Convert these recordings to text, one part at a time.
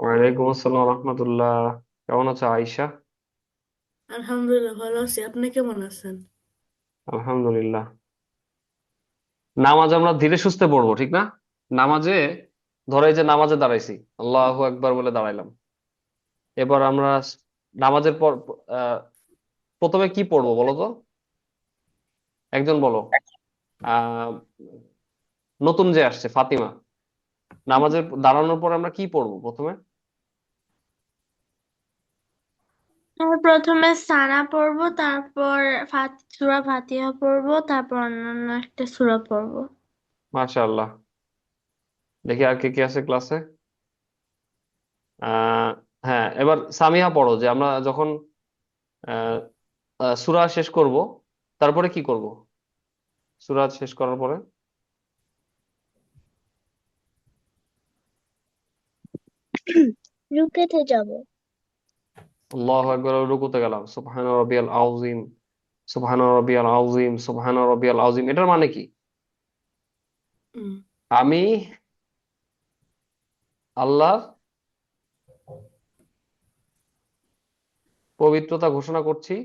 ওয়ালাইকুম আসসালাম রহমতুল্লাহ। কেমন আছো আয়শা? আলহামদুলিল্লাহ ভালো আছি। আপনি কেমন আছেন? আলহামদুলিল্লাহ। নামাজ আমরা ধীরে সুস্থে পড়বো, ঠিক না? নামাজে, ধরো এই যে নামাজে দাঁড়াইছি, আল্লাহু আকবার বলে দাঁড়াইলাম। এবার আমরা নামাজের পর আহ, প্রথমে কি পড়বো বলো তো? একজন বলো। আহ নতুন যে আসছে ফাতিমা, নামাজের দাঁড়ানোর পর আমরা কি পড়বো প্রথমে? আর প্রথমে সানা পড়বো, তারপর সূরা ফাতিহা পড়বো, তারপর অন্যান্য একটা সূরা পড়বো। মাশাআল্লাহ। দেখি আর কে কে আছে ক্লাসে। আহ হ্যাঁ, এবার সামিহা পড়ো, যে আমরা যখন আহ সূরা শেষ করব তারপরে কি করব? সূরা শেষ করার পরে রুকেতে যাব। আল্লাহু আকবার, রুকুতে গেলাম, সুবহান রাব্বিয়াল আযীম, সুবহান রাব্বিয়াল আযীম, সুবহান রাব্বিয়াল আযীম, এটার মানে কি? হুম। আমি আল্লাহর পবিত্রতা ঘোষণা করছি।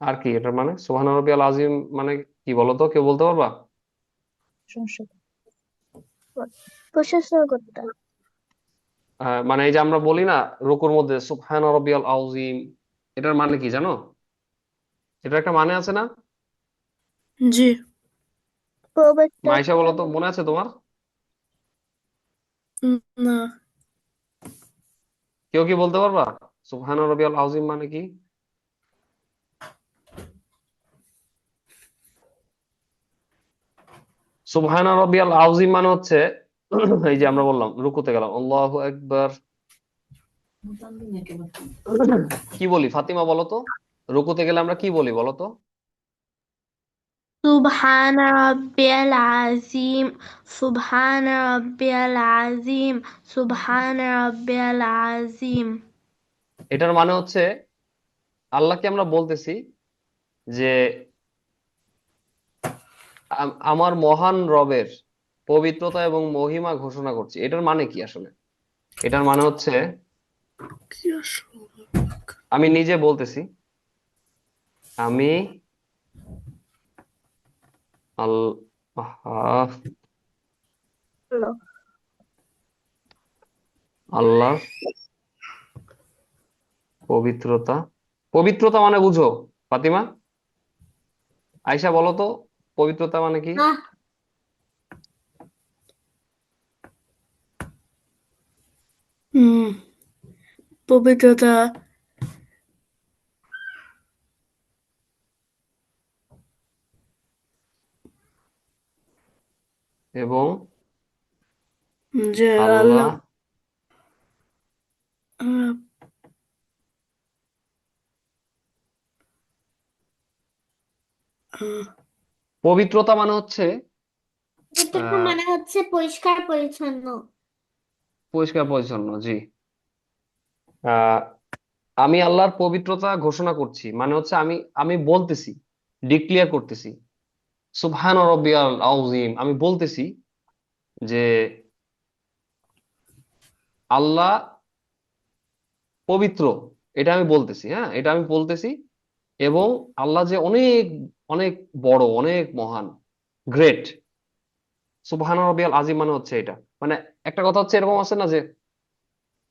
আর কি এটার মানে? সুবহান রাব্বিয়াল আযীম মানে কি বলো তো, কেউ বলতে পারবা? প্রশংসা প্রশংসা করতে। মানে এই যে আমরা বলি না রুকুর মধ্যে সুবহান রাব্বিয়াল আযীম, এটার মানে কি জানো? এটা একটা মানে আছে না? জি। পবিত্র। মাইশা বলো তো, মনে আছে তোমার? না। কেউ কি বলতে পারবা সুবহান রাব্বিয়াল আযীম মানে কি? সুবহান রাব্বিয়াল আযীম মানে হচ্ছে এই যে আমরা বললাম রুকুতে গেলাম, আল্লাহু আকবার, কি বলি ফাতিমা বলো তো? রুকুতে গেলে আমরা কি বলি বলো তো? সুবহান রাব্বিয়াল আযীম, সুবহান রাব্বিয়াল আযীম, সুবহান রাব্বিয়াল আযীম। এটার মানে হচ্ছে আল্লাহকে আমরা বলতেছি যে আমার মহান রবের পবিত্রতা এবং মহিমা ঘোষণা করছি। এটার মানে কি আসলে? এটার মানে হচ্ছে কি আসলে? আমি নিজে বলতেছি, আমি আল্লাহ, হলো। আল্লাহর পবিত্রতা। পবিত্রতা মানে বুঝো ফাতিমা? আয়শা বলো তো, পবিত্রতা মানে কি? আহ, হুম। পবিত্রতা। এবং যে আল্লাহ আল্লাহ আহ, আহ, পবিত্রতা মানে হচ্ছে পবিত্রতা আহ মানে হচ্ছে পরিষ্কার পরিচ্ছন্ন। পরিষ্কার পরিচ্ছন্ন, জি। আহ আমি আল্লাহর পবিত্রতা ঘোষণা করছি মানে হচ্ছে আমি আমি বলতেছি, ডিক্লিয়ার করতেছি, সুবহান রব্বিয়াল আযীম, আমি বলতেছি যে আল্লাহ পবিত্র, এটা আমি বলতেছি, হ্যাঁ এটা আমি বলতেছি। এবং আল্লাহ যে অনেক অনেক বড়, অনেক মহান, গ্রেট। সুবহান রব্বিয়াল আযীম মানে হচ্ছে এটা। মানে একটা কথা হচ্ছে এরকম আছে না যে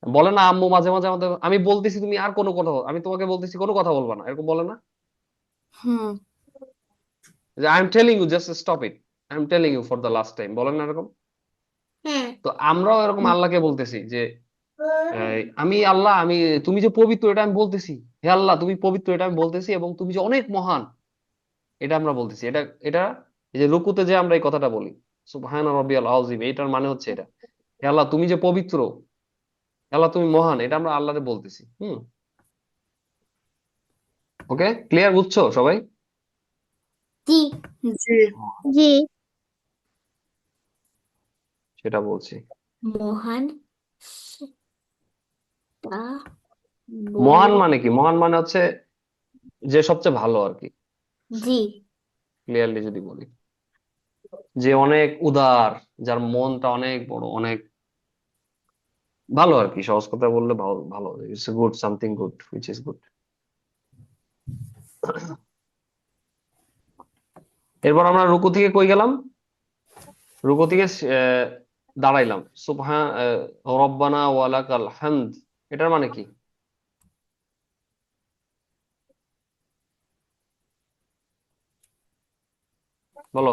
বলে না আম্মু মাঝে মাঝে আমাদের, আমি বলতেছি তুমি আর কোনো কথা আমি তোমাকে বলতেছি কোনো কথা বলবা না, এরকম বলে না? হুম। যে I am telling you just stop it, I am telling you for the last time, বলেন না এরকম? হ্যাঁ। তো আমরাও এরকম আল্লাহকে বলতেছি যে আমি আল্লাহ, আমি, তুমি যে পবিত্র এটা আমি বলতেছি। হে আল্লাহ তুমি পবিত্র এটা আমি বলতেছি, এবং তুমি যে অনেক মহান এটা আমরা বলতেছি। এটা এটা এই যে রুকুতে যে আমরা এই কথাটা বলি সুবহান রাব্বিয়াল আযীম, এটার মানে হচ্ছে এটা, হে আল্লাহ তুমি যে পবিত্র, হে আল্লাহ তুমি মহান, এটা আমরা আল্লাহরে বলতেছি। ওকে, ক্লিয়ার? বুঝছো সবাই? জি। জি। জি। সেটা বলছি। মহান তা মহান বলে। মানে কি? মহান মানে হচ্ছে যে সবচেয়ে ভালো আর কি, জি। ক্লিয়ারলি যদি বলি, যে অনেক উদার, যার মনটা অনেক বড়, অনেক ভালো আর কি, সহজ কথা বললে ভালো ভালো, it's good, something good which is good. এরপর আমরা রুকু থেকে কই গেলাম? রুকু থেকে দাঁড়াইলাম। সুবহান রব্বানা ওয়ালাকাল হামদ, এটার মানে কি? বলো।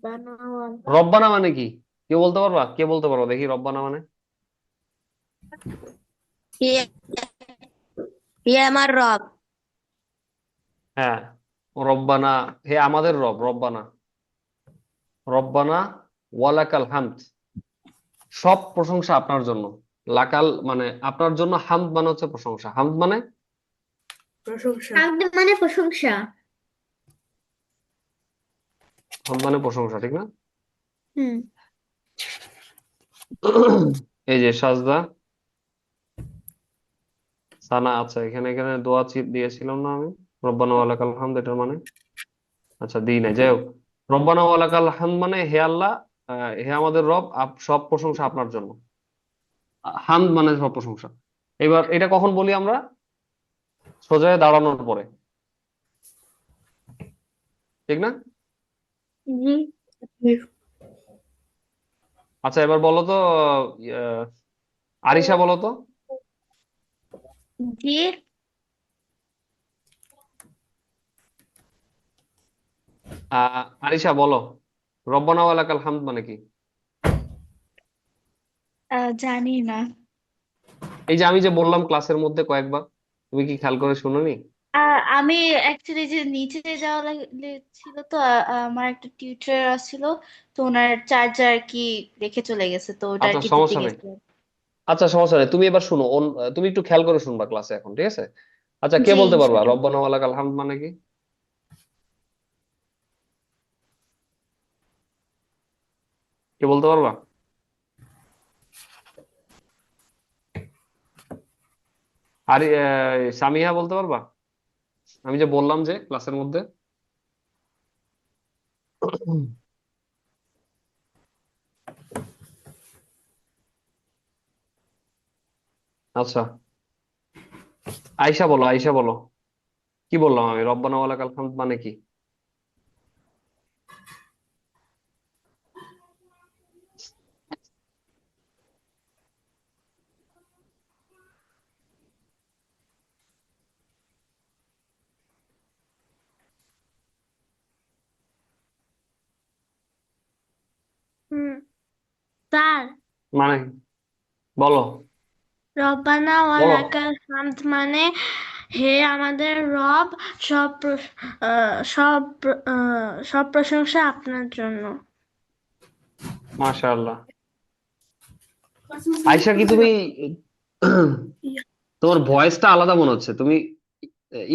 বানাওয়ালা। রব্বানা মানে কি? কেউ বলতে পারবা? কে বলতে পারবা দেখি রব্বানা মানে? হে হে আমার রব। হ্যাঁ, রব্বানা, হে আমাদের রব, রব্বানা। রব্বানা ওয়ালাকাল হামদ, সব প্রশংসা আপনার জন্য। লাকাল মানে আপনার জন্য, হামদ মানে হচ্ছে প্রশংসা। হামদ মানে, প্রশংসা। হামদ মানে প্রশংসা। হামদ মানে প্রশংসা, ঠিক না? হুম। এই যে সাজদা, সানা, আচ্ছা এখানে এখানে দোয়া দিয়েছিলাম না আমি? রব্বানা ওয়ালাকাল হামদ এটার মানে, আচ্ছা দিই নাই, যাই হোক। রব্বানা ওয়ালাকাল হামদ মানে হে আল্লাহ, হে আমাদের রব, সব প্রশংসা আপনার জন্য। হামদ মানে সব প্রশংসা। এবার এটা কখন বলি আমরা? সোজা হয়ে দাঁড়ানোর পরে, ঠিক না? জি। আচ্ছা এবার বলো তো, আহ, আরিশা বলো তো। জি। আরিশা বলো, রব্বানা ওয়ালাকাল হামদ মানে কি? জানি না। এই যে আমি যে বললাম ক্লাসের মধ্যে কয়েকবার, তুমি কি খেয়াল করে শুনোনি? আমি অ্যাকচুয়ালি যে নিচে যাওয়া ছিল তো আমার একটা টিউটর ছিল, তো ওনার চার্জার কি রেখে চলে গেছে, তো ওটা আর আচ্ছা কি দিতে সমস্যা নেই, গেছে। আচ্ছা সমস্যা নেই, তুমি এবার শুনো, তুমি একটু খেয়াল করে শুনবা ক্লাসে এখন, ঠিক আছে? আচ্ছা কে জি বলতে পারবা ইনশাআল্লাহ। রব্বানা ওয়ালাকাল হামদ মানে কি? কে বলতে পারবা? আর সামিহা বলতে পারবা? আমি যে বললাম যে ক্লাসের মধ্যে। আচ্ছা, আয়শা বলো, আয়শা বলো, কি বললাম আমি? রব্বানা ওয়ালাকাল হামদ মানে কি? হুম। স্যার, মানে কি? বলো, রব্বানা বলো। ওয়ালাকাল হামদ মানে হে আমাদের রব, সব প্রশংসা আপনার জন্য। মাশাআল্লাহ। আয়শা কি তুমি, তোমার ভয়েসটা আলাদা মনে হচ্ছে, তুমি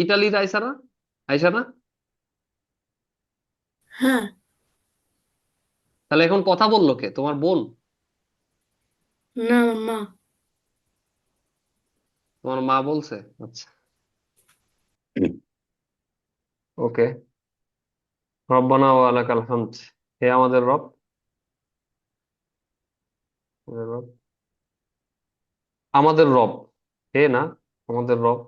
ইটালির আয়শা না? আয়শা না? হ্যাঁ। তাহলে এখন কথা বললো কে, তোমার বোন? না, মা। তোমার মা বলছে? আচ্ছা, ওকে। রব্বানা ওয়া লাকাল হামদ, হে আমাদের রব, আমাদের রব, আমাদের রব, হে না, আমাদের রব,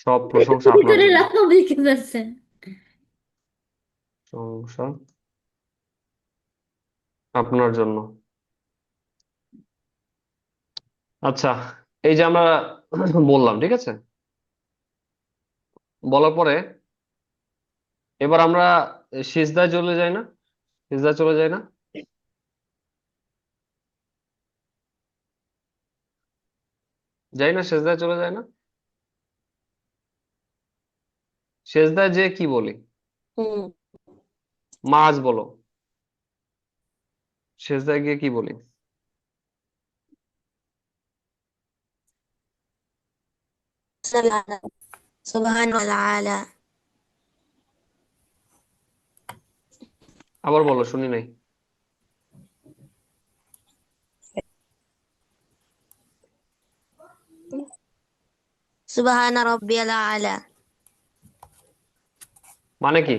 সব প্রশংসা কি আপনার করে জন্য। লাফ লিখে যাচ্ছেন? প্রশংসা আপনার জন্য। আচ্ছা, এই যে আমরা বললাম, ঠিক আছে, বলার পরে এবার আমরা সিজদায় চলে যাই না? সিজদায় চলে যাই না? যাই না, সিজদায় চলে যায় না? সিজদায় যে কি বলি? হুম। মাজ বলো, সিজদায় গিয়ে কি বলি? সুবহান আলা। আবার বলো, শুনি নাই। সুবহান রাব্বিয়াল আলা। মানে কি?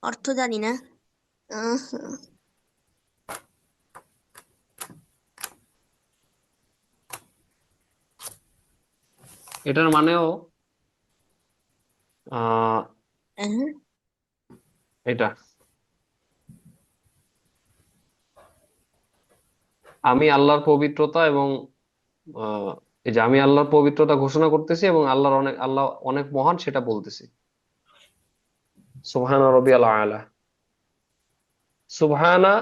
অর্থ জানি না। আহ, এটার মানেও আহ আহ, এটা, আমি আল্লাহর পবিত্রতা এবং আহ এই যে আমি আল্লাহর পবিত্রতা ঘোষণা করতেছি এবং আল্লাহ অনেক মহান সেটা বলতেছি। সুবহানা রব্বিয়াল আলা। সুবহানা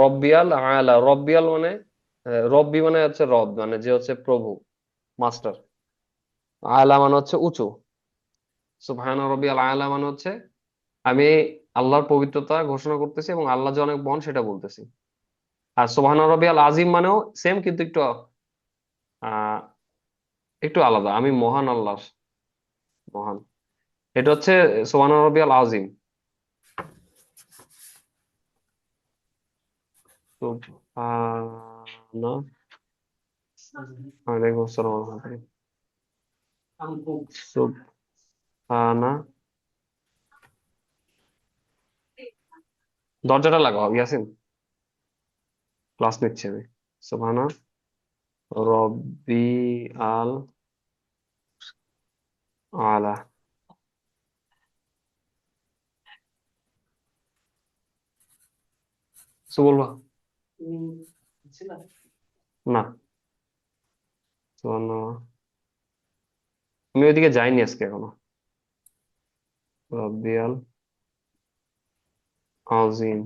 রব্বিয়াল আলা। রব্বিয়াল মানে রব্বি মানে হচ্ছে রব, মানে যে হচ্ছে প্রভু, মাস্টার। আলা মানে হচ্ছে উঁচু। সুবহানা রব্বিয়াল আলা মানে হচ্ছে আমি আল্লাহর পবিত্রতা ঘোষণা করতেছি এবং আল্লাহ যে অনেক মহান সেটা বলতেছি। আর সুবহানা রব্বিয়াল আজিম মানেও সেম, কিন্তু একটু আহ একটু আলাদা, আমি মহান আল্লাহর মহান। এটা হচ্ছে সুবহানা রব্বিয়াল আজিম। সুবহানা, ওয়ালাইকুম আসসালাম ওয়া রাহমাতুল্লাহ। সুবহানা, দরজাটা লাগাও ইয়াসিন, ক্লাস নিচ্ছে আমি। সুবহানা রব্বি আল আলা। কিছু বলবা? না, সুবহানা, আমি ওইদিকে যাইনি আজকে এখনো। রব্বি আল আজিম।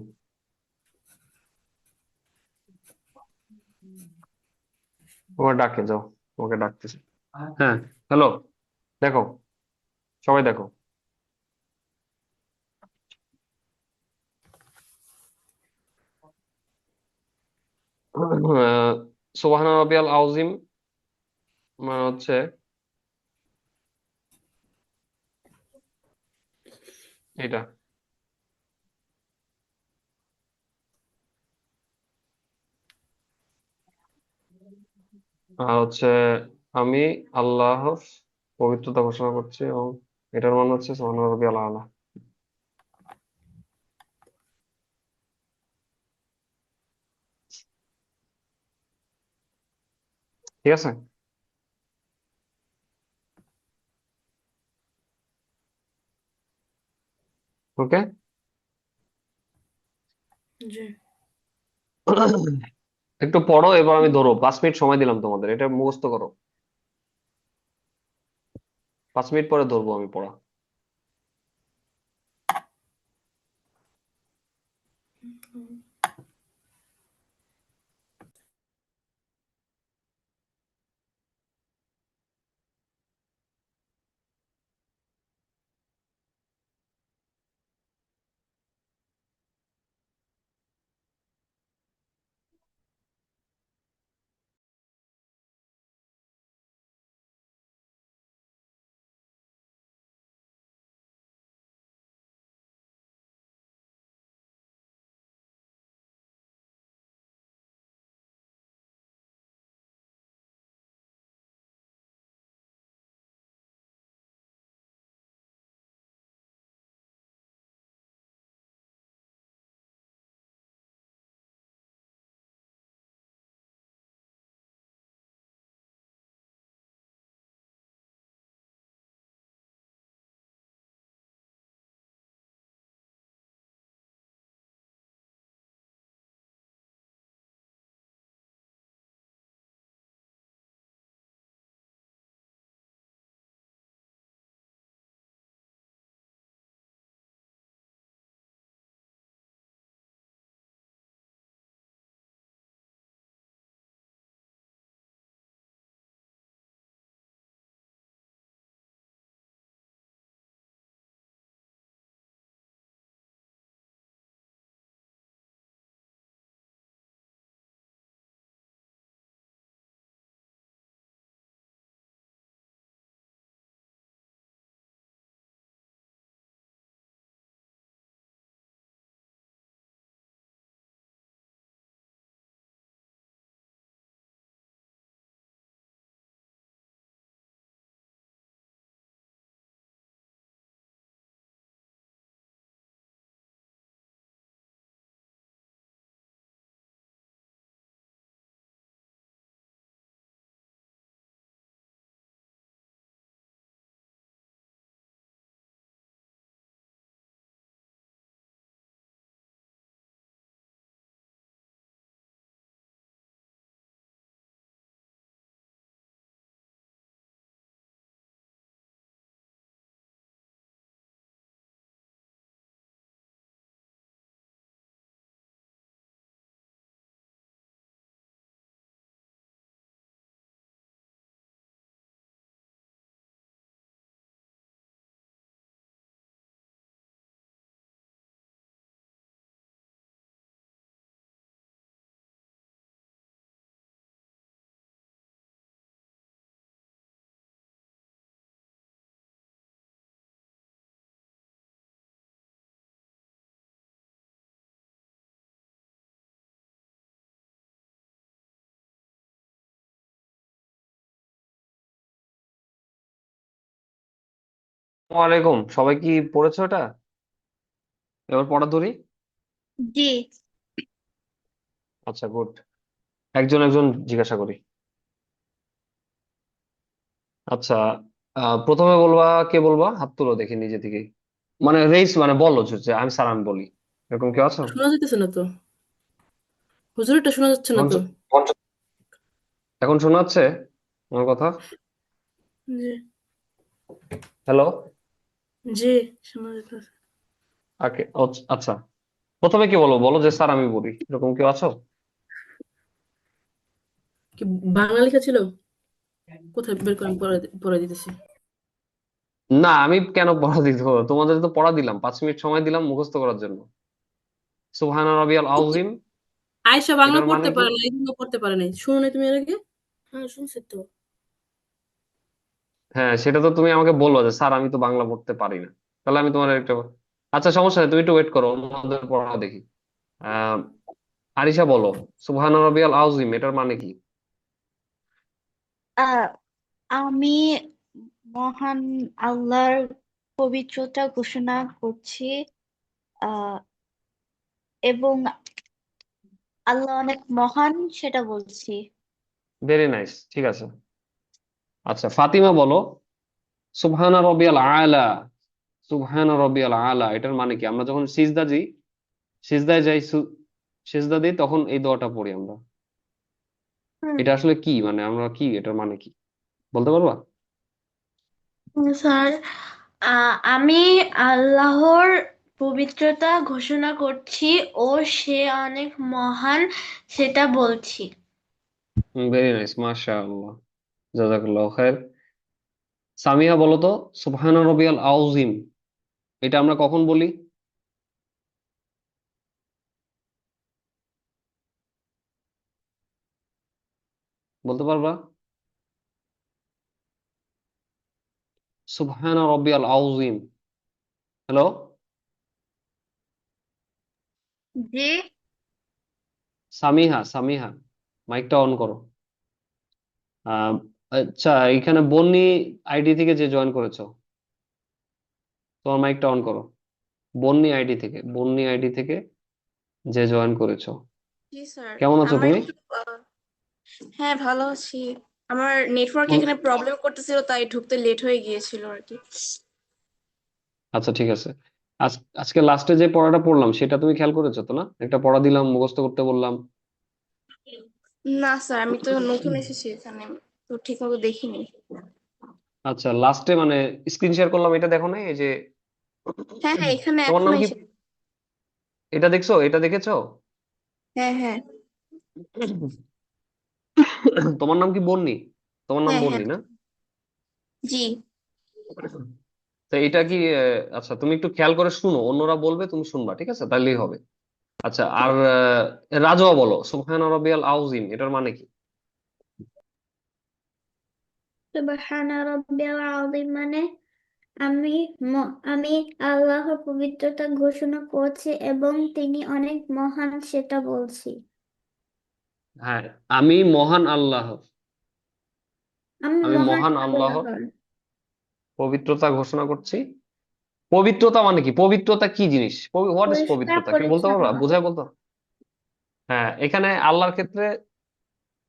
তোমার ডাকে যাও, তোমাকে ডাকতেছে। হ্যাঁ, হ্যালো, দেখো, সবাই দেখো। সুবহানা রব্বিয়াল আজিম মানে হচ্ছে এটা, আর হচ্ছে আমি আল্লাহর পবিত্রতা ঘোষণা করছি এবং এটার মানে হচ্ছে সুবহান রাব্বিয়াল আলা। ঠিক আছে? ওকে। জি। একটু পড়ো, এবার আমি ধরো 5 মিনিট সময় দিলাম তোমাদের, এটা মুখস্থ করো। 5 মিনিট পরে ধরবো আমি পড়া। ওয়ালাইকুম, সবাই কি পড়েছো এটা? এবার পড়া ধরি। জি। আচ্ছা, গুড। একজন একজন জিজ্ঞাসা করি। আচ্ছা, প্রথমে বলবা, কে বলবা? হাত তুলো দেখি নিজে থেকে। মানে রেস, মানে বলো যে আমি স্যার আমি বলি। এরকম কেউ আছো? শোনা যাইতেছে না তো, হুজুরটা শোনা যাচ্ছে না এখন তো। এখন শোনা যাচ্ছে আমার কথা? জি, হ্যালো? জি, শোনা যাইতেছে। ওকে, আচ্ছা। প্রথমে কি বলো, বলো যে স্যার আমি বলি, এরকম কেউ আছো? কি বাংলা লেখা ছিল? কোথায় বের করেন, পড়া দিতেছি। না, আমি কেন পড়া দিতে হবে? তোমাদের তো পড়া দিলাম, 5 মিনিট সময় দিলাম মুখস্থ করার জন্য। সুবহান রাবিয়াল আউজিম, আয়শা বাংলা এটার মানে পড়তে কি? পারে না, এই জন্য পড়তে পারে নাই। শুনো নাই তুমি এর আগে? হ্যাঁ, শুনছি তো। হ্যাঁ, সেটা তো তুমি আমাকে বললো যে স্যার আমি তো বাংলা পড়তে পারি না। তাহলে আমি তোমার একটা, আচ্ছা সমস্যা নেই, তুমি একটু ওয়েট করো, অন্যদের পড়া দেখি। আহ আরিশা বলো, সুবহান রাবিয়াল আউজিম এটার মানে কি? আহ আমি মহান আল্লাহর পবিত্রতা ঘোষণা করছি, আহ এবং আল্লাহ অনেক মহান সেটা বলছি। ভেরি নাইস, ঠিক আছে। আচ্ছা, ফাতিমা বলো, সুবহান রাবিয়াল আলা। সুবহান রাবিয়াল আলা এটার মানে কি? আমরা যখন সিজদায় যাই, সিজদা দিই, তখন এই দোয়াটা পড়ি আমরা। হুম, এটা আসলে কি, মানে আমরা কি, এটার মানে কি বলতে পারবা? স্যার, আমি আল্লাহর পবিত্রতা ঘোষণা করছি ও সে অনেক মহান সেটা বলছি। ভেরি নাইস, মাশাআল্লাহ, জাযাকাল্লাহ খায়ের। সামিয়া বলো তো, সুবহান রাবিয়াল আউজিম এটা আমরা কখন বলি? বলতে পারবা? সুবহান রাবিয়াল আউজিম। হ্যালো? জি। সামিহা, সামিহা, মাইকটা অন করো। আহ আচ্ছা, এখানে বন্নি আইডি থেকে যে জয়েন করেছো, তোমার মাইকটা অন করো। বন্নি আইডি থেকে যে জয়েন করেছো। জি স্যার। কেমন আছো আমার তুমি? একটু হ্যাঁ, ভালো আছি। আমার নেটওয়ার্ক কোন- এখানে প্রবলেম করতেছিল, তাই ঢুকতে লেট হয়ে গিয়েছিল আর কি। আচ্ছা, ঠিক আছে। আজকে লাস্টে যে পড়াটা পড়লাম সেটা তুমি খেয়াল করেছো তো? না, একটা পড়া দিলাম মুখস্থ করতে বললাম। না স্যার, আমি তো নতুন এসেছি এখানে, তো ঠিক মতো দেখিনি। আচ্ছা, লাস্টে মানে স্ক্রিন শেয়ার করলাম, এটা দেখো না? এই যে, হ্যাঁ হ্যাঁ, এখানে তোমার এখন নাম কি? এসে। এটা দেখছো? এটা দেখেছো? হ্যাঁ হ্যাঁ তোমার নাম কি বন্নি? তোমার নাম হ্যাঁ হ্যাঁ। বন্নি না? জি। তো এটা কি আচ্ছা, তুমি একটু খেয়াল করে শুনো, অন্যরা বলবে তুমি শুনবা, ঠিক আছে? তাইলেই হবে। আচ্ছা, আর রাজোয়া বলো, সুবহান রাবিয়াল আউজিম এটার মানে কি? সুবহান রাব্বিয়াল আযীম মানে আমি আমি আল্লাহর পবিত্রতা ঘোষণা করছি এবং তিনি অনেক মহান সেটা বলছি। হ্যাঁ, আমি মহান আল্লাহ, আমি আমি মহান মহান আল্লাহর আল্লাহর। পবিত্রতা ঘোষণা করছি। পবিত্রতা মানে কি? পবিত্রতা কি জিনিস? হোয়াট ইজ পরিষ্কার পবিত্রতা, কেউ বলতে পরিচ্ছন্ন। পারবা? বোঝায় বলতো। হ্যাঁ, এখানে আল্লাহর ক্ষেত্রে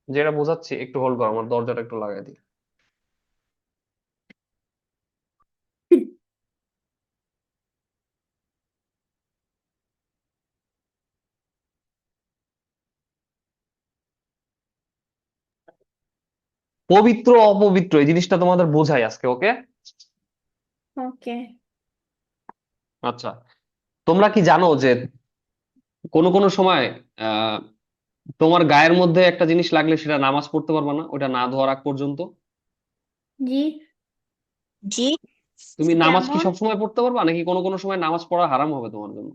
যেটা বোঝাচ্ছি, একটু হোল্ড করো, আমার দরজাটা একটু লাগাই দিই। পবিত্র অপবিত্র এই জিনিসটা তোমাদের বোঝাই আজকে, ওকে? ওকে। আচ্ছা, তোমরা কি জানো যে কোনো কোনো সময় আহ তোমার গায়ের মধ্যে একটা জিনিস লাগলে সেটা নামাজ পড়তে পারবে না, ওটা না ধোয়ার আগ পর্যন্ত? জি। জি। তুমি নামাজ কি যেমন সবসময় পড়তে পারবা, নাকি কোনো কোনো সময় নামাজ পড়া হারাম হবে তোমার জন্য?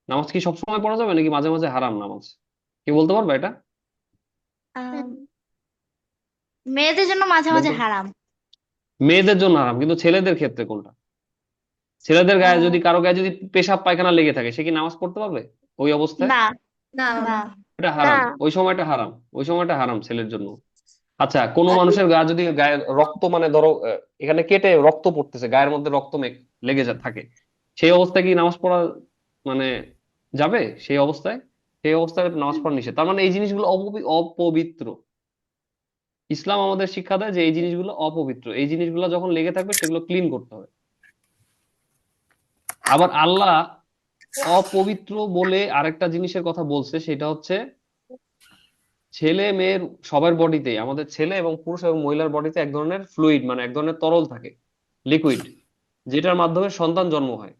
নামাজ কি সবসময় পড়া যাবে, নাকি মাঝে মাঝে হারাম নামাজ? কি বলতে পারবা এটা? আহ, মেয়েদের জন্য মাঝে মাঝে বলতে, হারাম। মেয়েদের জন্য হারাম, কিন্তু ছেলেদের ক্ষেত্রে কোনটা? ছেলেদের গায়ে আহ, যদি, কারো গায়ে যদি পেশাব পায়খানা লেগে থাকে, সে কি নামাজ পড়তে পারবে ওই অবস্থায়? না, না না। না। এটা না। হারাম, ওই সময়টা হারাম, ওই সময়টা হারাম ছেলের জন্য। আচ্ছা, কোনো মানুষের যদি গায়ে রক্ত মানে ধরো এখানে কেটে রক্ত পড়তেছে, গায়ের মধ্যে রক্ত লেগে থাকে, সেই অবস্থায় কি নামাজ পড়া মানে যাবে? সেই অবস্থায় নামাজ পড়া নিষেধ। তার মানে এই জিনিসগুলো অপবিত্র। ইসলাম আমাদের শিক্ষা দেয় যে এই জিনিসগুলো অপবিত্র, এই জিনিসগুলো যখন লেগে থাকবে সেগুলো ক্লিন করতে হবে। আবার আল্লাহ অপবিত্র বলে আরেকটা জিনিসের কথা বলছে, সেটা হচ্ছে ছেলে মেয়ের সবার বডিতে, আমাদের ছেলে এবং পুরুষ এবং মহিলার বডিতে এক ধরনের ফ্লুইড মানে এক ধরনের তরল থাকে, লিকুইড, যেটার মাধ্যমে সন্তান জন্ম হয়।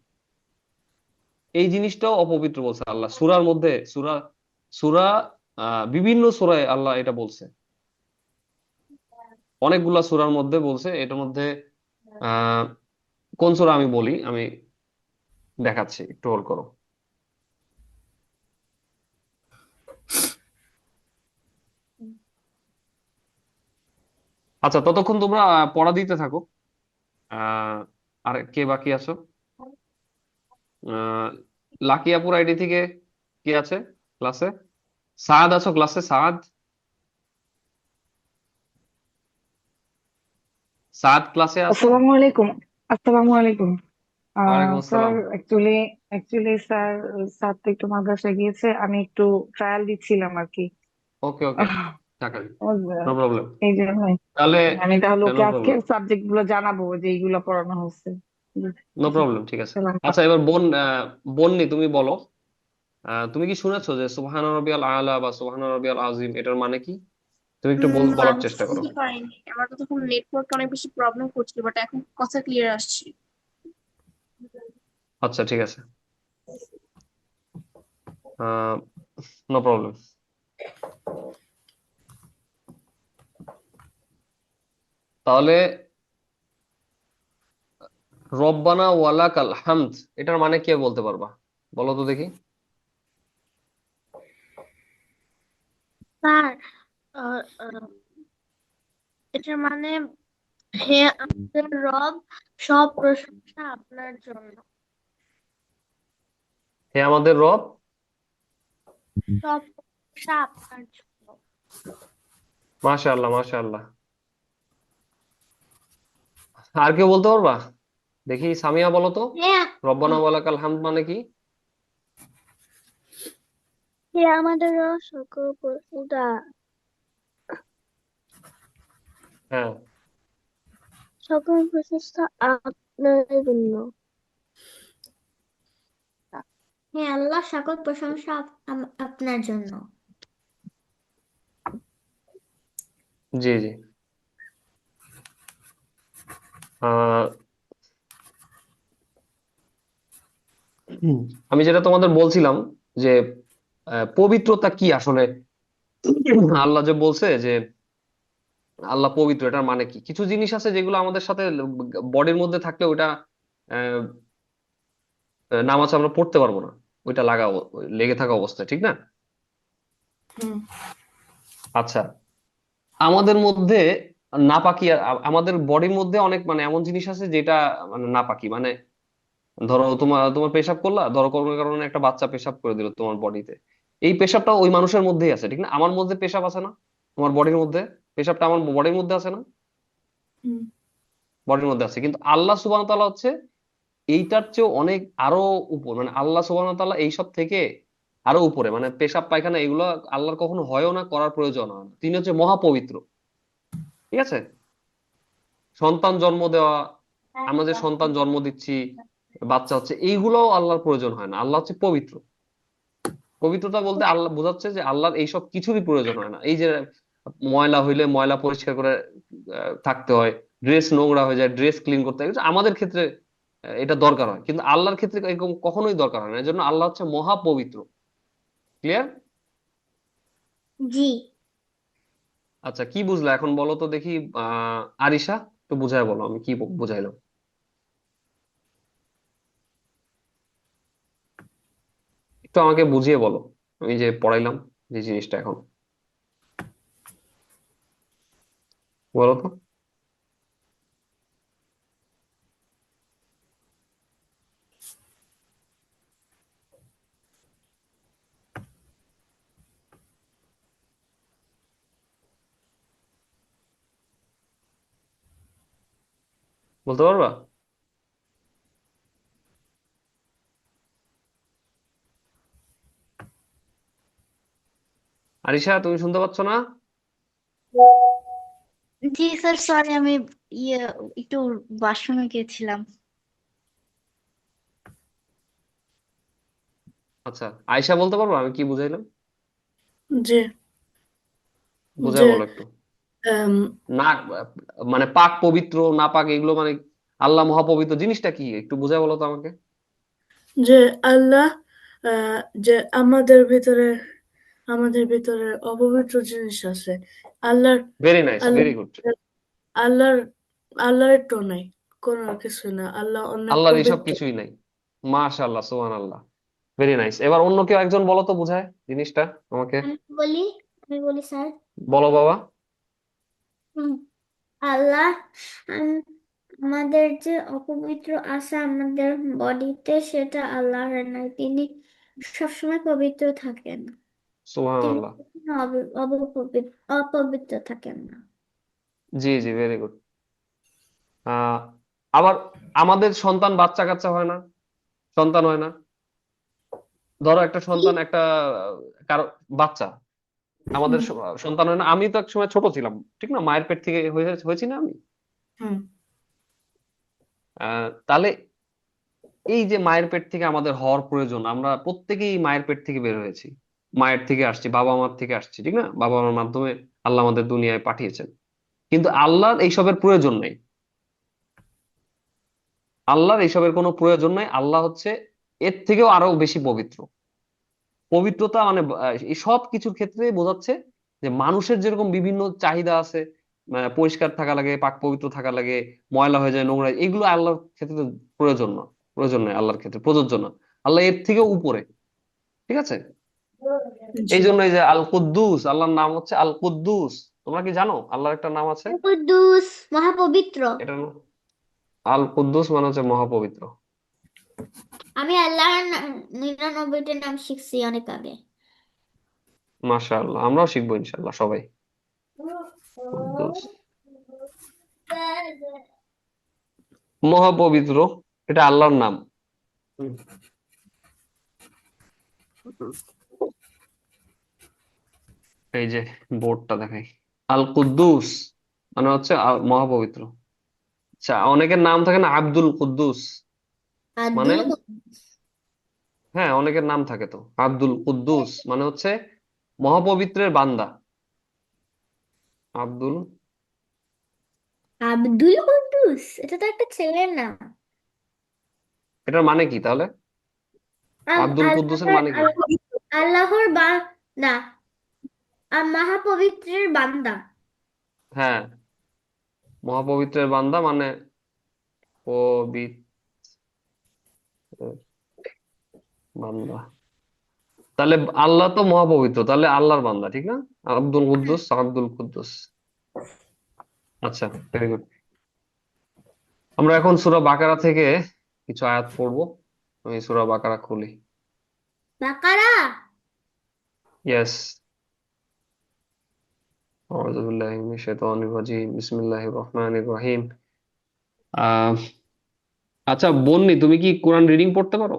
এই জিনিসটাও অপবিত্র বলছে আল্লাহ সূরার মধ্যে। সূরা বিভিন্ন সূরায় আল্লাহ এটা বলছে, অনেকগুলা সূরার মধ্যে বলছে। এটার মধ্যে আহ কোন সূরা আমি বলি, আমি দেখাচ্ছি, একটু হোল্ড করো। আচ্ছা, ততক্ষণ তোমরা পড়া দিতে থাকো। আহ আর কে বাকি আছো? আহ লাকিয়াপুর আইডি থেকে কে আছে ক্লাসে? সাদ আছো ক্লাসে? সাদ, সাদ ক্লাসে আছো? আসসালামু আলাইকুম। আসসালামু আলাইকুম। ওয়ালাইকুম স্যার, আসসালাম। অ্যাকচুয়ালি স্যার, স্যার তো একটু মাদ্রাসায় গিয়েছে, আমি একটু ট্রায়াল দিচ্ছিলাম আর কি। ওকে ওকে, আহ, টাকা, বুঝলেন? No problem. এই জন্যই তাহলে আমি তাহলে ওকে নো আজকের প্রবলেম, সাবজেক্ট গুলো জানাবো যে এইগুলো পড়ানো হচ্ছে। নো প্রবলেম, ঠিক আছে। সালাম। আচ্ছা, এবার বন্নি তুমি বলো, তুমি কি শুনেছো যে সুবহান রাব্বিয়াল আলা বা সুবহান রাব্বিয়াল আযীম এটার মানে কি? তুমি একটু না, বলার আমি চেষ্টা করো। শুনতে পারিনি, আমার তো তখন নেটওয়ার্ক অনেক বেশি প্রবলেম করছিল, বাট এখন কথা ক্লিয়ার আসছে। আচ্ছা, ঠিক আছে, নো প্রবলেম। তাহলে রব্বানা ওয়ালাকাল হামদ এটার মানে কি বলতে পারবা? বলো তো দেখি। স্যার, আহ, আহ, এটার মানে, হে আমাদের রব, সব প্রশংসা আপনার জন্য। হে আমাদের রব। সব প্রশংসা আপনার জন্য। মাশাআল্লাহ, মাশাআল্লাহ। আর কেউ বলতে পারবা? দেখি, সামিয়া বলো তো, হ্যাঁ, রব্বানা ওয়ালাকাল হামদ মানে কি? হে আমাদের রব, সকল প্রশংসা, হ্যাঁ, সকল প্রশংসা আপনার জন্য। হ্যাঁ আল্লাহ, সকল প্রশংসা আপনার জন্য। জি জি। আহ হুম, আমি যেটা তোমাদের বলছিলাম যে পবিত্রতা কি আসলে। আল্লাহ যে বলছে যে আল্লাহ পবিত্র, এটার মানে কি? কিছু জিনিস আছে যেগুলো আমাদের সাথে বডির মধ্যে থাকলে ওটা আহ, নামাজ আমরা পড়তে পারবো না, ওইটা লেগে থাকা অবস্থায়, ঠিক না? হুম। আচ্ছা, আমাদের মধ্যে নাপাকি আমাদের বডির মধ্যে অনেক মানে এমন জিনিস আছে যেটা মানে নাপাকি, মানে ধরো তোমার তোমার পেশাব করলা, ধরো কোনো কারণে একটা বাচ্চা পেশাব করে দিল তোমার বডিতে, এই পেশাবটা ওই মানুষের মধ্যেই আছে, ঠিক না? আমার মধ্যে পেশাব আছে না? তোমার বডির মধ্যে পেশাবটা আমার বডির মধ্যে আছে না? হুম। বডির মধ্যে আছে, কিন্তু আল্লাহ সুবহানাহু ওয়া তাআলা হচ্ছে এইটার চেয়েও অনেক আরো উপর, মানে আল্লাহ সুবহানাহু ওয়া তাআলা এইসব থেকে আরো উপরে, মানে পেশাব পায়খানা এগুলো আল্লাহর কখনো হয়ও না, করার প্রয়োজন হয় না। তিনি হচ্ছে মহাপবিত্র, ঠিক আছে? সন্তান জন্ম দেওয়া, আমরা যে সন্তান জন্ম দিচ্ছি, বাচ্চা হচ্ছে, এইগুলোও আল্লাহর প্রয়োজন হয় না। আল্লাহ হচ্ছে পবিত্র। পবিত্রতা বলতে আল্লাহ বোঝাচ্ছে যে আল্লাহর এইসব কিছুরই প্রয়োজন হয় না। এই যে ময়লা হইলে ময়লা পরিষ্কার করে থাকতে হয়, ড্রেস নোংরা হয়ে যায়, ড্রেস ক্লিন করতে হয়, এটা আমাদের ক্ষেত্রে এটা দরকার হয়, কিন্তু আল্লাহর ক্ষেত্রে এরকম কখনোই দরকার হয় না। এই জন্য আল্লাহ হচ্ছে মহাপবিত্র। ক্লিয়ার? জি। আচ্ছা, কি বুঝলা এখন বলো তো দেখি। আরিশা, একটু বুঝায় বলো আমি কি বুঝাইলাম। একটু আমাকে বুঝিয়ে বলো, আমি যে পড়াইলাম যে জিনিসটা এখন, বলো তো। বলতে পারবা? আরিশা, তুমি শুনতে পাচ্ছ না? জি স্যার, সরি, আমি ইয়ে একটু ওয়াশরুমে গিয়েছিলাম। আচ্ছা, আয়শা বলতে পারবো আমি কি বুঝাইলাম? যে বুঝাই যে বলো একটু। আম, না, মানে পাক পবিত্র না পাক এগুলো মানে আল্লাহ মহাপবিত্র জিনিসটা কি একটু বুঝাই বলো তো আমাকে। যে আল্লাহ, যে আমাদের ভিতরে অপবিত্র জিনিস আছে। আল্লাহর ভেরি নাইস, আল্লাহ ভেরি গুড। আল্লাহর আল্লাহর তো নাই, কোনো কিছু না, আল্লাহ অনেক আল্লাহর এইসব পবিত্র। কিছুই নাই। মাশাআল্লাহ, সুবহানাল্লাহ, ভেরি নাইস। এবার অন্য কেউ একজন বলো তো বুঝায় জিনিসটা আমাকে। আমি বলি আমি বলি স্যার। বলো বাবা। হুম, আল্লাহ আম- আমাদের যে অপবিত্র আছে আমাদের বডিতে, সেটা আল্লাহর নাই। তিনি সবসময় পবিত্র থাকেন। তিনি সুবহানাল্লাহ। কখনো অপবিত্র থাকেন না। জি জি, ভেরি গুড। আহ আবার আমাদের সন্তান বাচ্চা কাচ্চা হয় না, সন্তান হয় না। ধরো একটা কি? সন্তান, একটা কারো বাচ্চা আমাদের হুম সন্তান হয় না। আমি তো এক সময় ছোট ছিলাম, ঠিক না? মায়ের পেট থেকে হয়েছি না আমি। হুম তাহলে এই যে মায়ের পেট থেকে আমাদের হওয়ার প্রয়োজন, আমরা প্রত্যেকেই মায়ের পেট থেকে বের হয়েছি, মায়ের থেকে আসছি, বাবা মার থেকে আসছি, ঠিক না? বাবা মার মাধ্যমে আল্লাহ আমাদের দুনিয়ায় পাঠিয়েছেন। কিন্তু আল্লাহর এইসবের প্রয়োজন নেই। আল্লাহর এইসবের কোনো প্রয়োজন নাই। আল্লাহ হচ্ছে এর থেকেও আরো বেশি পবিত্র। পবিত্রতা মানে এই সব কিছুর ক্ষেত্রে বোঝাচ্ছে যে মানুষের যেরকম বিভিন্ন চাহিদা আছে, পরিষ্কার থাকা লাগে, পাক পবিত্র থাকা লাগে, ময়লা হয়ে যায়, নোংরা, এগুলো আল্লাহর ক্ষেত্রে প্রয়োজন না, প্রয়োজন নয়, আল্লাহর ক্ষেত্রে প্রযোজ্য না। আল্লাহ এর থেকেও উপরে, ঠিক আছে? জি এই জন্য এই যে আল কুদ্দুস, আল্লাহর নাম হচ্ছে আল কুদ্দুস। তোমরা কি জানো আল্লাহর একটা নাম আছে? কুদ্দুস, মহাপবিত্র। এটা আল কুদ্দুস মানে হচ্ছে মহাপবিত্র। আমি আল্লাহর 99টা নাম শিখছি অনেক আগে। মাশাআল্লাহ, আমরাও শিখবো ইনশাআল্লাহ সবাই। কুদ্দুস, মহাপবিত্র, এটা আল্লাহর নাম। হুম। এই যে বোর্ডটা দেখাই, আল কুদ্দুস মানে হচ্ছে মহাপবিত্র। আচ্ছা, অনেকের নাম থাকে না আব্দুল কুদ্দুস, মানে আব্দুল কুদ্দুস। হ্যাঁ অনেকের নাম থাকে তো। আব্দুল কুদ্দুস মানে হচ্ছে মহাপবিত্রের বান্দা। আব্দুল, আব্দুল কুদ্দুস, এটা তো একটা ছেলের নাম। এটার মানে কি তাহলে? আব্দুল কুদ্দুসের আল্লাহর মানে কি? আল্লাহর না, মহাপবিত্রের বান্দা। হ্যাঁ, মহাপবিত্রের বান্দা মানে পবিত্রের বান্দা। তাহলে আল্লাহ তো মহাপবিত্র, তাহলে আল্লাহর বান্দা, ঠিক না? আব্দুল কুদ্দুস, আব্দুল কুদ্দুস। আচ্ছা, ভেরি গুড। আমরা এখন সূরা বাকারা থেকে কিছু আয়াত পড়বো। আমি সূরা বাকারা খুলি। বাকারা। ইয়েস, আউযু বিল্লাহি মিনাশ শাইতানির রাজিম, বিসমিল্লাহির রহমানির রহিম। আহ আচ্ছা বন্নি, তুমি কি কোরআন রিডিং পড়তে পারো?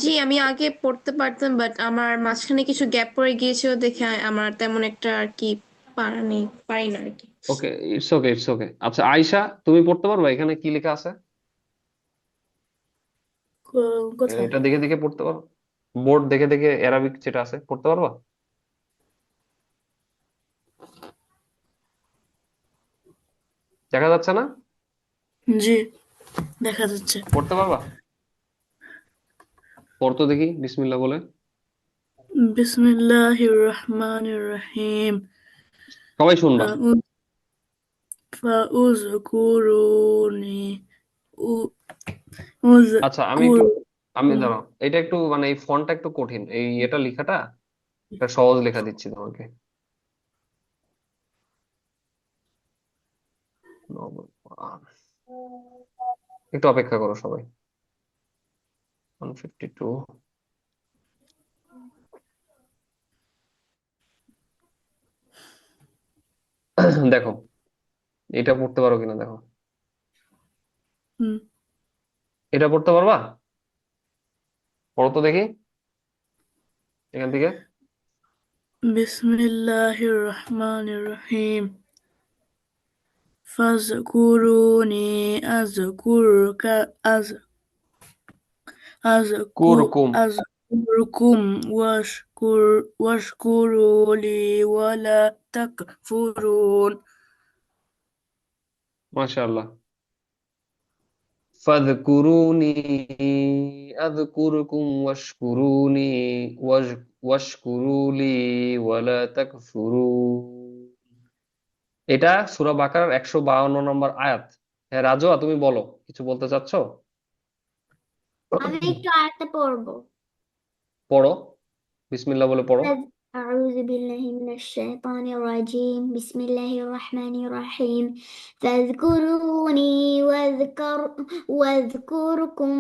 জি, আমি আগে পড়তে পারতাম, বাট আমার মাঝখানে কিছু গ্যাপ পড়ে গিয়েছিল দেখে আমার তেমন একটা আর কি পারি না আর কি। ওকে, ইটস ওকে, ইটস ওকে। আচ্ছা আয়শা, তুমি পড়তে পারবে? এখানে কি লেখা আছে কোথায়? এটা দেখে দেখে পড়তে পারো? বোর্ড দেখে দেখে অ্যারাবিক যেটা আছে পড়তে পারবা? দেখা যাচ্ছে না? জি, দেখা যাচ্ছে। পড়তে পারবা? পড়তো দেখি বিসমিল্লাহ বলে। বিসমিল্লাহির রহমানির রহিম। সবাই শুনবা। ফাউযকুরুনি আচ্ছা আমি একটু, আমি উযকুরুনি। দাঁড়াও, এটা একটু মানে এই ফন্টটা একটু কঠিন, এই এটা লেখাটা একটা সহজ লেখা দিচ্ছি তোমাকে। নবম কোরআন। একটু অপেক্ষা করো সবাই। 152। দেখো, এটা পড়তে পারো কিনা দেখো। হুম। এটা পড়তে পারবা? পড়ো তো দেখি এখান থেকে। বিসমিল্লাহির রহমানির রহিম ফাজকুরুনি আযকুরকা কুরকুম। আযকুরকুম ওয়াশকুরুলি ওয়ালা তাকফুরুন। মাশাআল্লাহ। ফাযকুরুনি আযকুরকুম ওয়াশকুরুলি ওয়ালা তাকফুরুন। এটা সূরা বাকারার 152 নম্বর আয়াত। হ্যাঁ রাজোয়া, তুমি বলো, কিছু বলতে চাচ্ছো? আমি একটু আয়াতটা পড়বো। পড়ো, বিসমিল্লাহ বলে পড়ো। أعوذ بالله من الشيطان الرجيم بسم الله الرحمن الرحيم فاذكروني واذكركم আযকুরকুম।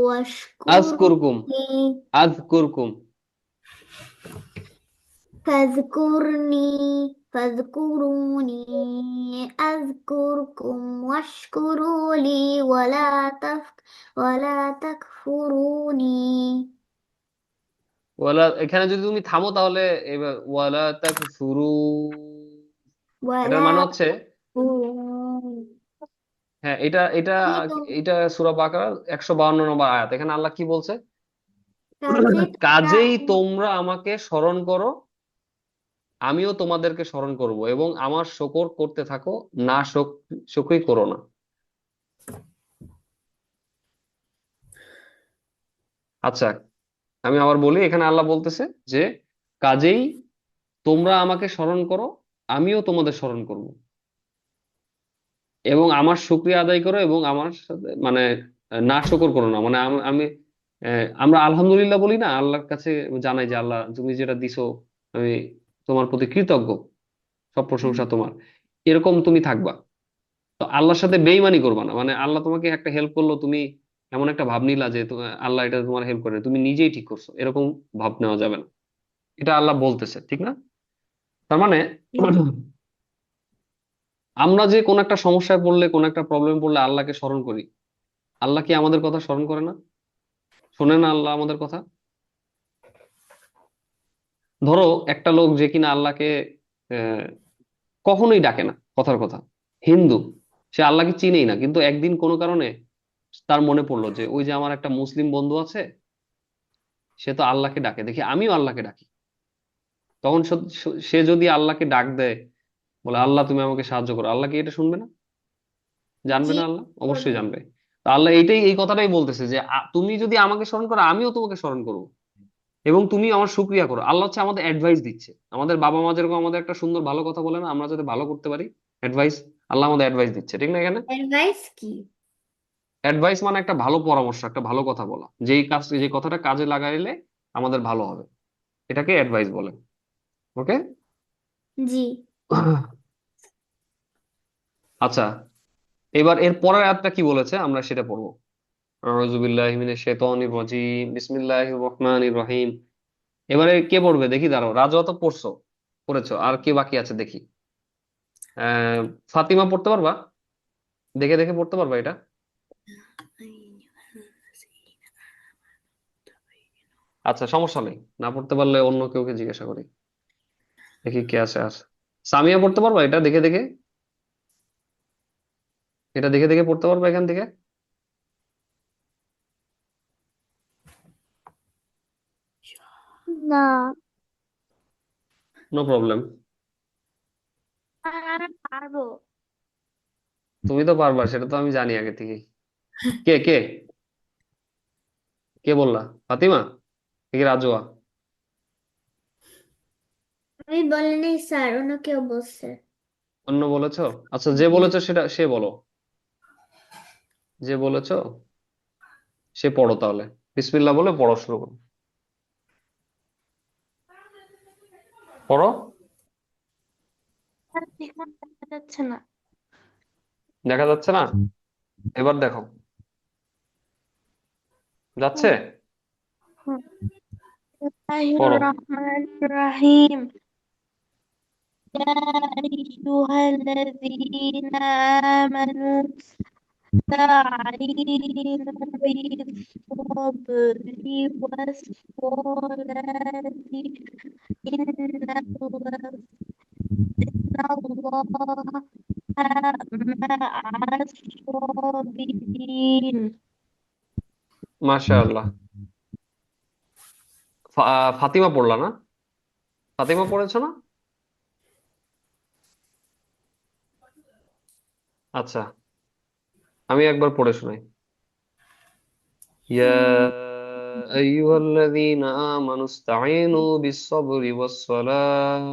واشكروني আযকুরকুম। فاذكروني أذكركم واشكروا لي ولا تكفروني এখানে যদি তুমি থামো তাহলে এবার ওয়ালা তাকফুরু, এটার ولا মানে হচ্ছে, تكفروني হ্যাঁ এটা এটা এটা সূরা বাকারার 152 নম্বর আয়াত। এখানে আল্লাহ কি বলছে? কাজে তোমরা কাজেই তোমরা আমাকে স্মরণ করো, আমিও তোমাদেরকে স্মরণ করব, এবং আমার শকর করতে থাকো, না শোকই করো না। আচ্ছা, আমি আবার বলি, এখানে আল্লাহ বলতেছে যে কাজেই তোমরা আমাকে স্মরণ করো, আমিও তোমাদের স্মরণ করব, এবং আমার শুকরিয়া আদায় করো, এবং আমার সাথে মানে না শুকর করো না। মানে আমি আমরা আলহামদুলিল্লাহ বলি না, আল্লাহর কাছে জানাই যে আল্লাহ তুমি যেটা দিছো আমি তোমার প্রতি কৃতজ্ঞ, সব প্রশংসা তোমার, এরকম তুমি থাকবা। তো আল্লাহর সাথে বেইমানি করবা না। মানে আল্লাহ তোমাকে একটা হেল্প করলো, তুমি এমন একটা ভাব নিলা যে আল্লাহ এটা তোমার হেল্প করে, তুমি নিজেই ঠিক করছো, এরকম ভাব নেওয়া যাবে না। এটা আল্লাহ বলতেছে, ঠিক না? তার মানে আমরা যে কোন একটা সমস্যায় পড়লে, কোন একটা প্রবলেম পড়লে আল্লাহকে স্মরণ করি, আল্লাহ কি আমাদের কথা স্মরণ করে না? শোনে না আল্লাহ আমাদের কথা? ধরো একটা লোক যে কিনা আল্লাহকে আহ, কখনোই ডাকে না, কথার কথা, হিন্দু, সে আল্লাহকে চিনেই না, কিন্তু একদিন কোনো কারণে তার মনে পড়লো যে ওই যে আমার একটা মুসলিম বন্ধু আছে, সে তো আল্লাহকে ডাকে, দেখি আমিও আল্লাহকে ডাকি। তখন সে যদি আল্লাহকে ডাক দেয়, বলে আল্লাহ তুমি আমাকে সাহায্য করো, আল্লাহ কি এটা শুনবে না? জানবে জি না আল্লাহ? অবশ্যই করবে। জানবে। তো আল্লাহ এই কথাটাই বলতেছে যে তুমি যদি আমাকে স্মরণ করো, আমিও তোমাকে স্মরণ করবো, এবং তুমি আমার শুকরিয়া করো। আল্লাহ হচ্ছে আমাদের অ্যাডভাইস দিচ্ছে। আমাদের বাবা মা যেরকম আমাদের একটা সুন্দর ভালো কথা বলে না, আমরা যাতে ভালো করতে পারি, অ্যাডভাইস, আল্লাহ আমাদের অ্যাডভাইস দিচ্ছে, ঠিক না? এখানে অ্যাডভাইস কি? অ্যাডভাইস মানে একটা ভালো পরামর্শ, একটা ভালো কথা বলা, যে কথাটা কাজে লাগাইলে আমাদের ভালো হবে, এটাকে অ্যাডভাইস বলে। ওকে। জি আচ্ছা, এবার এর পরের আয়াতটা কি বলেছে আমরা সেটা পড়বো। আউযু বিল্লাহি মিনাশ শাইতানির রাজিম বিসমিল্লাহির রহমানির রহিম। এবারে কে পড়বে দেখি? দাঁড়াও, রাজুয়া তো পড়েছো, আর কে বাকি আছে দেখি। আহ ফাতিমা পড়তে পারবা? দেখে দেখে পড়তে পারবা এটা? আচ্ছা, সমস্যা নেই, না পড়তে পারলে অন্য কেউকে জিজ্ঞাসা করি, দেখি কে আছে। সামিয়া পড়তে পারবা এটা দেখে দেখে? এটা দেখে দেখে পড়তে পারবা এখান থেকে? না নো প্রবলেম। আমি পারবো। তুমি তো পারবা, সেটা তো আমি জানি আগে থেকেই। কে কে কে বললা? ফাতিমা নাকি রাজুয়া? আমি বলিনি স্যার, অন্য কেউ বলছে। অন্য বলেছো? আচ্ছা, যে বলেছো সেটা সে বলো, যে বলেছো সে পড়ো তাহলে। বিসমিল্লাহ বলে পড়া শুরু করো, পড়ো। আর দেখুন দেখা যাচ্ছে না। দেখা যাচ্ছে না? এবার দেখো, যাচ্ছে? হুম, হুম। বিসমিল্লাহির পড়ো। রহমানির রহিম يا أيها الذين آمنوا استعينوا بالصبر والصلاة إن الله مع الصابرين মাশাআল্লাহ। ফাতিমা পড়লা না? ফাতিমা পড়েছো না? আচ্ছা, আমি একবার পড়ে শোনাই। ইয়া আইয়ুহাল্লাযীনা আমানু ইসতাঈনু বিস-সাবরি ওয়াস-সালাহ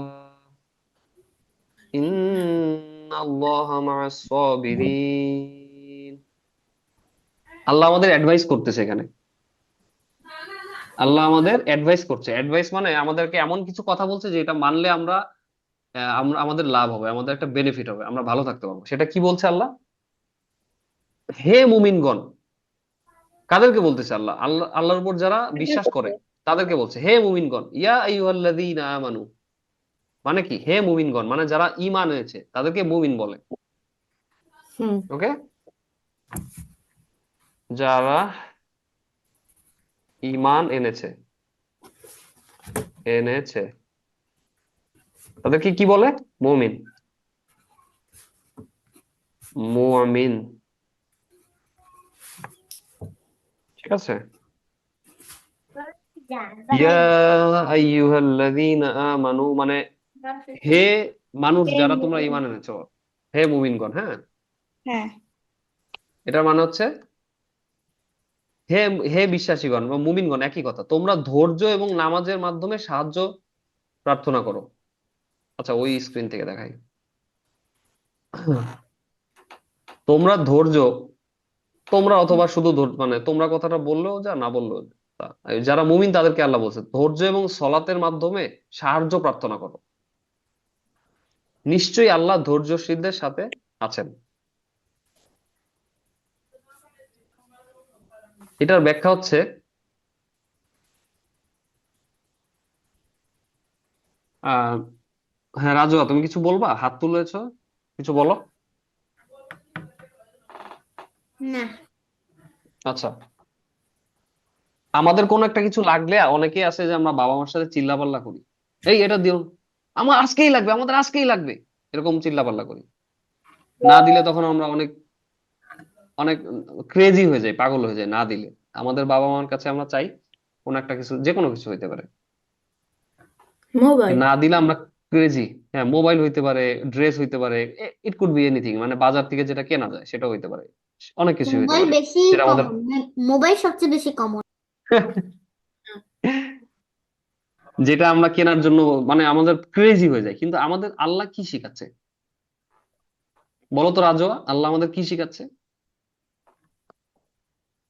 ইন্নাল্লাহা মা'আস-সাবিরিন। আল্লাহ আমাদের অ্যাডভাইস করতেছে এখানে। আল্লাহ আমাদের অ্যাডভাইস করছে। অ্যাডভাইস মানে আমাদেরকে এমন কিছু কথা বলছে যে এটা মানলে আমরা আমাদের লাভ হবে, আমাদের একটা বেনিফিট হবে, আমরা ভালো থাকতে পারবো। সেটা কি বলছে আল্লাহ? হে মুমিনগণ। কাদেরকে বলতেছে আল্লাহ? আল্লাহর উপর যারা বিশ্বাস করে তাদেরকে বলছে হে মুমিনগণ। ইয়া আইয়ুহাল্লাযীনা আমানু মানে কি? হে মুমিনগণ মানে যারা ঈমান এনেছে তাদেরকে মুমিন বলে। হুম। ওকে, যারা ঈমান এনেছে এনেছে তাদেরকে কি বলে? মুমিন। মুমিন, ঠিক আছে। ইয়া আইয়ুহাল্লাযীনা আমানু মানে হে মানুষ যারা তোমরা ঈমান এনেছো, হে মুমিনগণ। হ্যাঁ, হ্যাঁ এটার মানে হচ্ছে হে হে বিশ্বাসীগণ বা মুমিনগণ, একই কথা। তোমরা ধৈর্য এবং নামাজের মাধ্যমে সাহায্য প্রার্থনা করো। আচ্ছা, ওই স্ক্রিন থেকে দেখাই। তোমরা ধৈর্য, তোমরা অথবা শুধু মানে তোমরা কথাটা বললেও যা, না বললেও তা। যারা মুমিন তাদেরকে আল্লাহ বলছে ধৈর্য এবং সলাতের মাধ্যমে সাহায্য প্রার্থনা করো। নিশ্চয়ই আল্লাহ ধৈর্যশীলদের সাথে আছেন। এটার ব্যাখ্যা হচ্ছে আহ হ্যাঁ রাজুয়া, তুমি কিছু বলবা? হাত তুলেছো, কিছু বলো। না। আচ্ছা, আমাদের কোনো একটা কিছু লাগলে অনেকেই আছে যে আমরা বাবা মার সাথে চিল্লাপাল্লা করি, এই এটা দিও, আমার আজকেই লাগবে, আমাদের আজকেই লাগবে, এরকম চিল্লাপাল্লা করি। না দিলে তখন আমরা অনেক অনেক ক্রেজি হয়ে যাই, পাগল হয়ে যাই না দিলে। আমাদের বাবা মার কাছে আমরা চাই কোন একটা কিছু, যে কোনো কিছু হইতে পারে, মোবাইল। না দিলে আমরা ক্রেজি। হ্যাঁ, মোবাইল হইতে পারে, ড্রেস হইতে পারে, ইট কুড বি এনিথিং, মানে বাজার থেকে যেটা কেনা যায় সেটা হইতে পারে, অনেক কিছু হইতে মোবাইল পারে বেশি যেটা আমাদের কমন, মোবাইল সবচেয়ে বেশি কমন। যেটা আমরা কেনার জন্য মানে আমাদের ক্রেজি হয়ে যায়। কিন্তু আমাদের আল্লাহ কি শিখাচ্ছে বলো তো রাজোয়া? আল্লাহ আমাদের কি শিখাচ্ছে?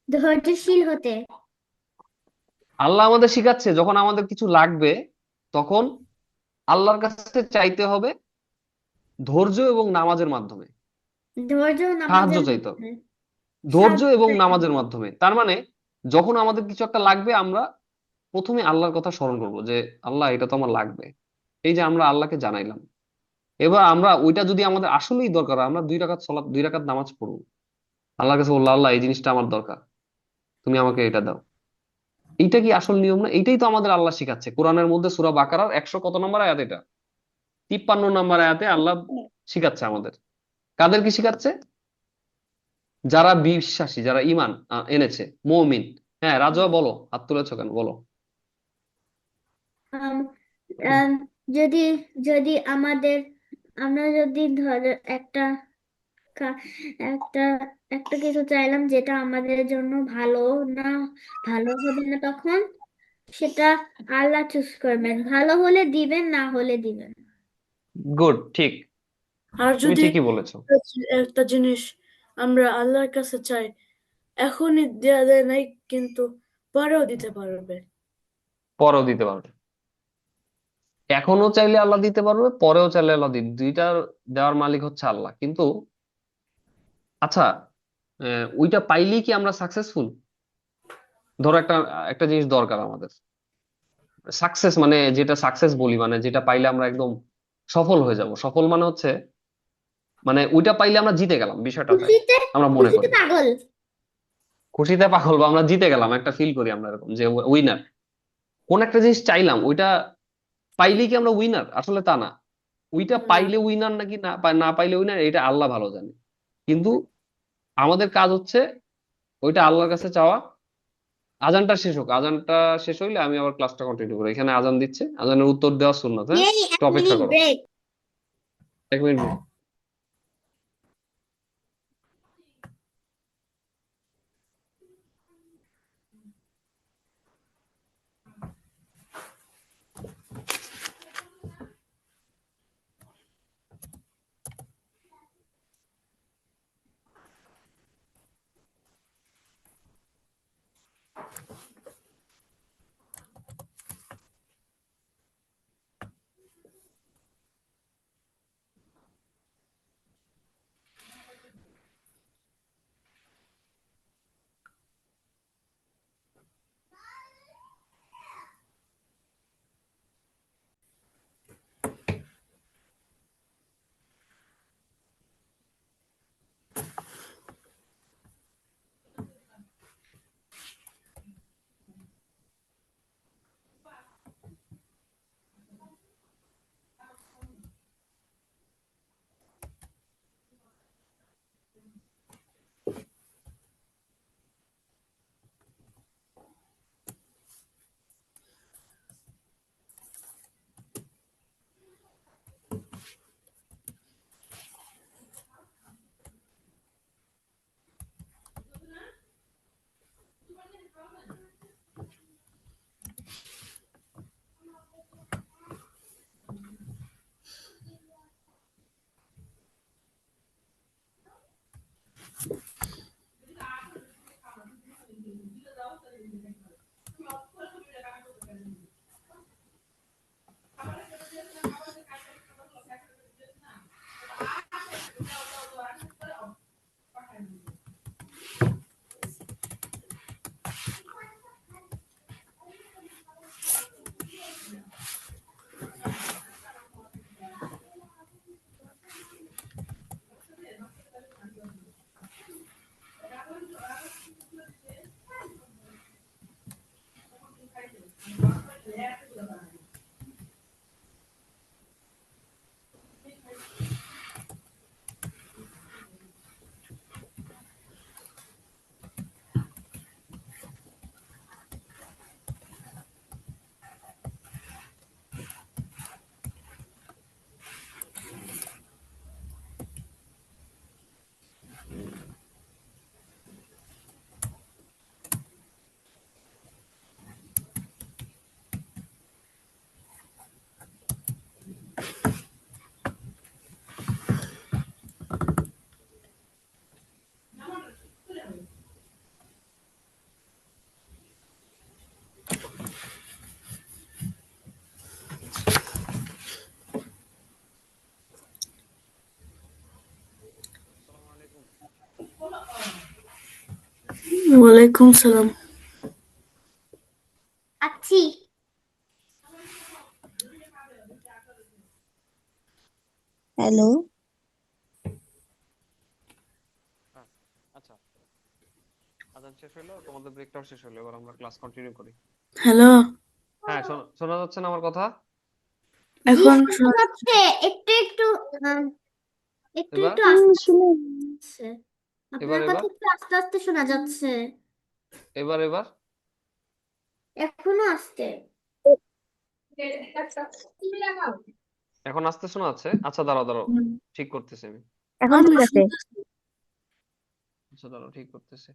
ধৈর্যশীল হতে। আল্লাহ আমাদের শিখাচ্ছে যখন আমাদের কিছু লাগবে তখন আল্লাহর কাছে চাইতে হবে ধৈর্য এবং নামাজের মাধ্যমে ধৈর্য সাহায্য নামাজের চাইতে হবে। মাধ্যমে ধৈর্য সাহায্য এবং চাইতে নামাজের হবে। মাধ্যমে তার মানে যখন আমাদের কিছু একটা লাগবে আমরা প্রথমে আল্লাহর কথা স্মরণ করবো যে আল্লাহ এটা তো আমার লাগবে। এই যে আমরা আল্লাহকে জানাইলাম, এবার আমরা ওইটা যদি আমাদের আসলেই দরকার হয়, আমরা 2 রাকাত সালাত 2 রাকাত নামাজ পড়বো, আল্লাহর কাছে বললো আল্লাহ এই জিনিসটা আমার দরকার, তুমি আমাকে এটা দাও। এইটা কি আসল নিয়ম না? এইটাই তো আমাদের আল্লাহ শিখাচ্ছে কোরআনের মধ্যে। সূরা বাকারার 100 কত নম্বর আয়াত এটা? 53 নম্বর আয়াতে আল্লাহ শিখাচ্ছে আমাদের। কাদের কি শিখাচ্ছে? যারা বিশ্বাসী, যারা ঈমান এনেছে, মুমিন। হ্যাঁ রাজা বলো, হাত তুলেছো কেন বলো। আম, আম, যদি যদি আমাদের আমরা যদি ধরো কা- একটা একটা কিছু চাইলাম যেটা আমাদের জন্য ভালো না, ভালো হবে না, তখন সেটা আল্লাহ চুজ করবেন, ভালো হলে দিবেন, না হলে দিবেন। গুড, ঠিক, আর তুমি যদি ঠিকই বলেছো। একটা জিনিস আমরা আল্লাহর কাছে চাই, এখনই দেয়া যায় নাই, কিন্তু পরেও দিতে পারবে। পরেও দিতে পারবে, এখনো চাইলে আল্লাহ দিতে পারবে, পরেও চাইলে আল্লাহ দিবে, দুইটার দেওয়ার মালিক হচ্ছে আল্লাহ। কিন্তু আচ্ছা, ওইটা পাইলেই কি আমরা সাকসেসফুল? ধরো একটা একটা জিনিস দরকার আমাদের, সাকসেস মানে যেটা সাকসেস বলি মানে যেটা পাইলে আমরা একদম সফল হয়ে যাব। সফল মানে হচ্ছে মানে ওইটা পাইলে আমরা জিতে গেলাম, বিষয়টা তাই খুশিতে আমরা মনে খুশিতে করি। পাগল। খুশিতে পাগল বা আমরা জিতে গেলাম, একটা ফিল করি আমরা এরকম যে উইনার। কোন একটা জিনিস চাইলাম, ওইটা পাইলেই কি আমরা উইনার? আসলে তা না। ওইটা না। পাইলে উইনার নাকি না পাইলে উইনার, এটা আল্লাহ ভালো জানে। কিন্তু আমাদের কাজ হচ্ছে ওইটা আল্লাহর কাছে চাওয়া। আজানটা শেষ হোক, আজানটা শেষ হইলে আমি আবার ক্লাসটা কন্টিনিউ করি। এখানে আজান দিচ্ছে, আজানের উত্তর দেওয়া সুন্নাত। হ্যাঁ, এই একটু এক অপেক্ষা মিনিট করো, ব্রেক। 1 মিনিট। ওয়ালাইকুম সালাম। আছি। হ্যালো। হ্যাঁ, আচ্ছা, আজান শেষ হলো, তোমাদের ব্রেকটাও শেষ হলো, এবার আমরা ক্লাস কন্টিনিউ করি। হ্যালো, হ্যাঁ, শোনা যাচ্ছে না আমার কথা? জি এখন শোনা যাচ্ছে। একটু একটু আহ, একটু এবার একটু আস্তে আসছে। এবার আপনার কথা এবার একটু আস্তে আস্তে শোনা যাচ্ছে। এবার এখনো আসতে। এখন আসতে শোনা যাচ্ছে? আচ্ছা, দাঁড়াও দাঁড়াও, হুম, ঠিক করতেছি আমি। এখন আমি ঠিক আছে। শুনতেছি। আচ্ছা, দাঁড়াও, ঠিক করতেছি।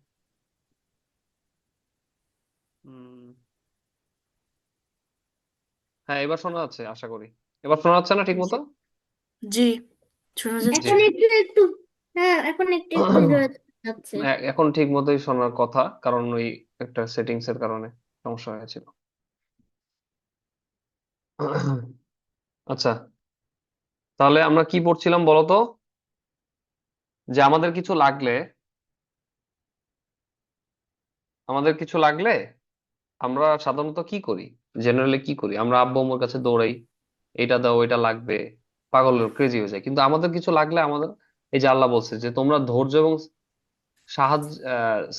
হুম, হ্যাঁ, এবার শোনা যাচ্ছে আশা করি। এবার শোনা যাচ্ছে না ঠিক মতো? জি, শোনা জি। যাচ্ছে। এখন একটু একটু, হ্যাঁ এখন একটু একটু জোরে যাচ্ছে। এখন ঠিক মতোই শোনার কথা, কারণ ওই একটা সেটিংস এর কারণে সমস্যা হয়েছিল। আচ্ছা, তাহলে আমরা কি পড়ছিলাম বলো তো? যে আমাদের কিছু লাগলে আমরা সাধারণত কি করি? জেনারেলি কি করি? আমরা আব্বু আম্মুর কাছে দৌড়াই, এটা দাও, এটা লাগবে, পাগলের ক্রেজি হয়ে যায়। কিন্তু আমাদের কিছু লাগলে আমাদের, এই যে আল্লাহ বলছে যে তোমরা ধৈর্য এবং সাহায্য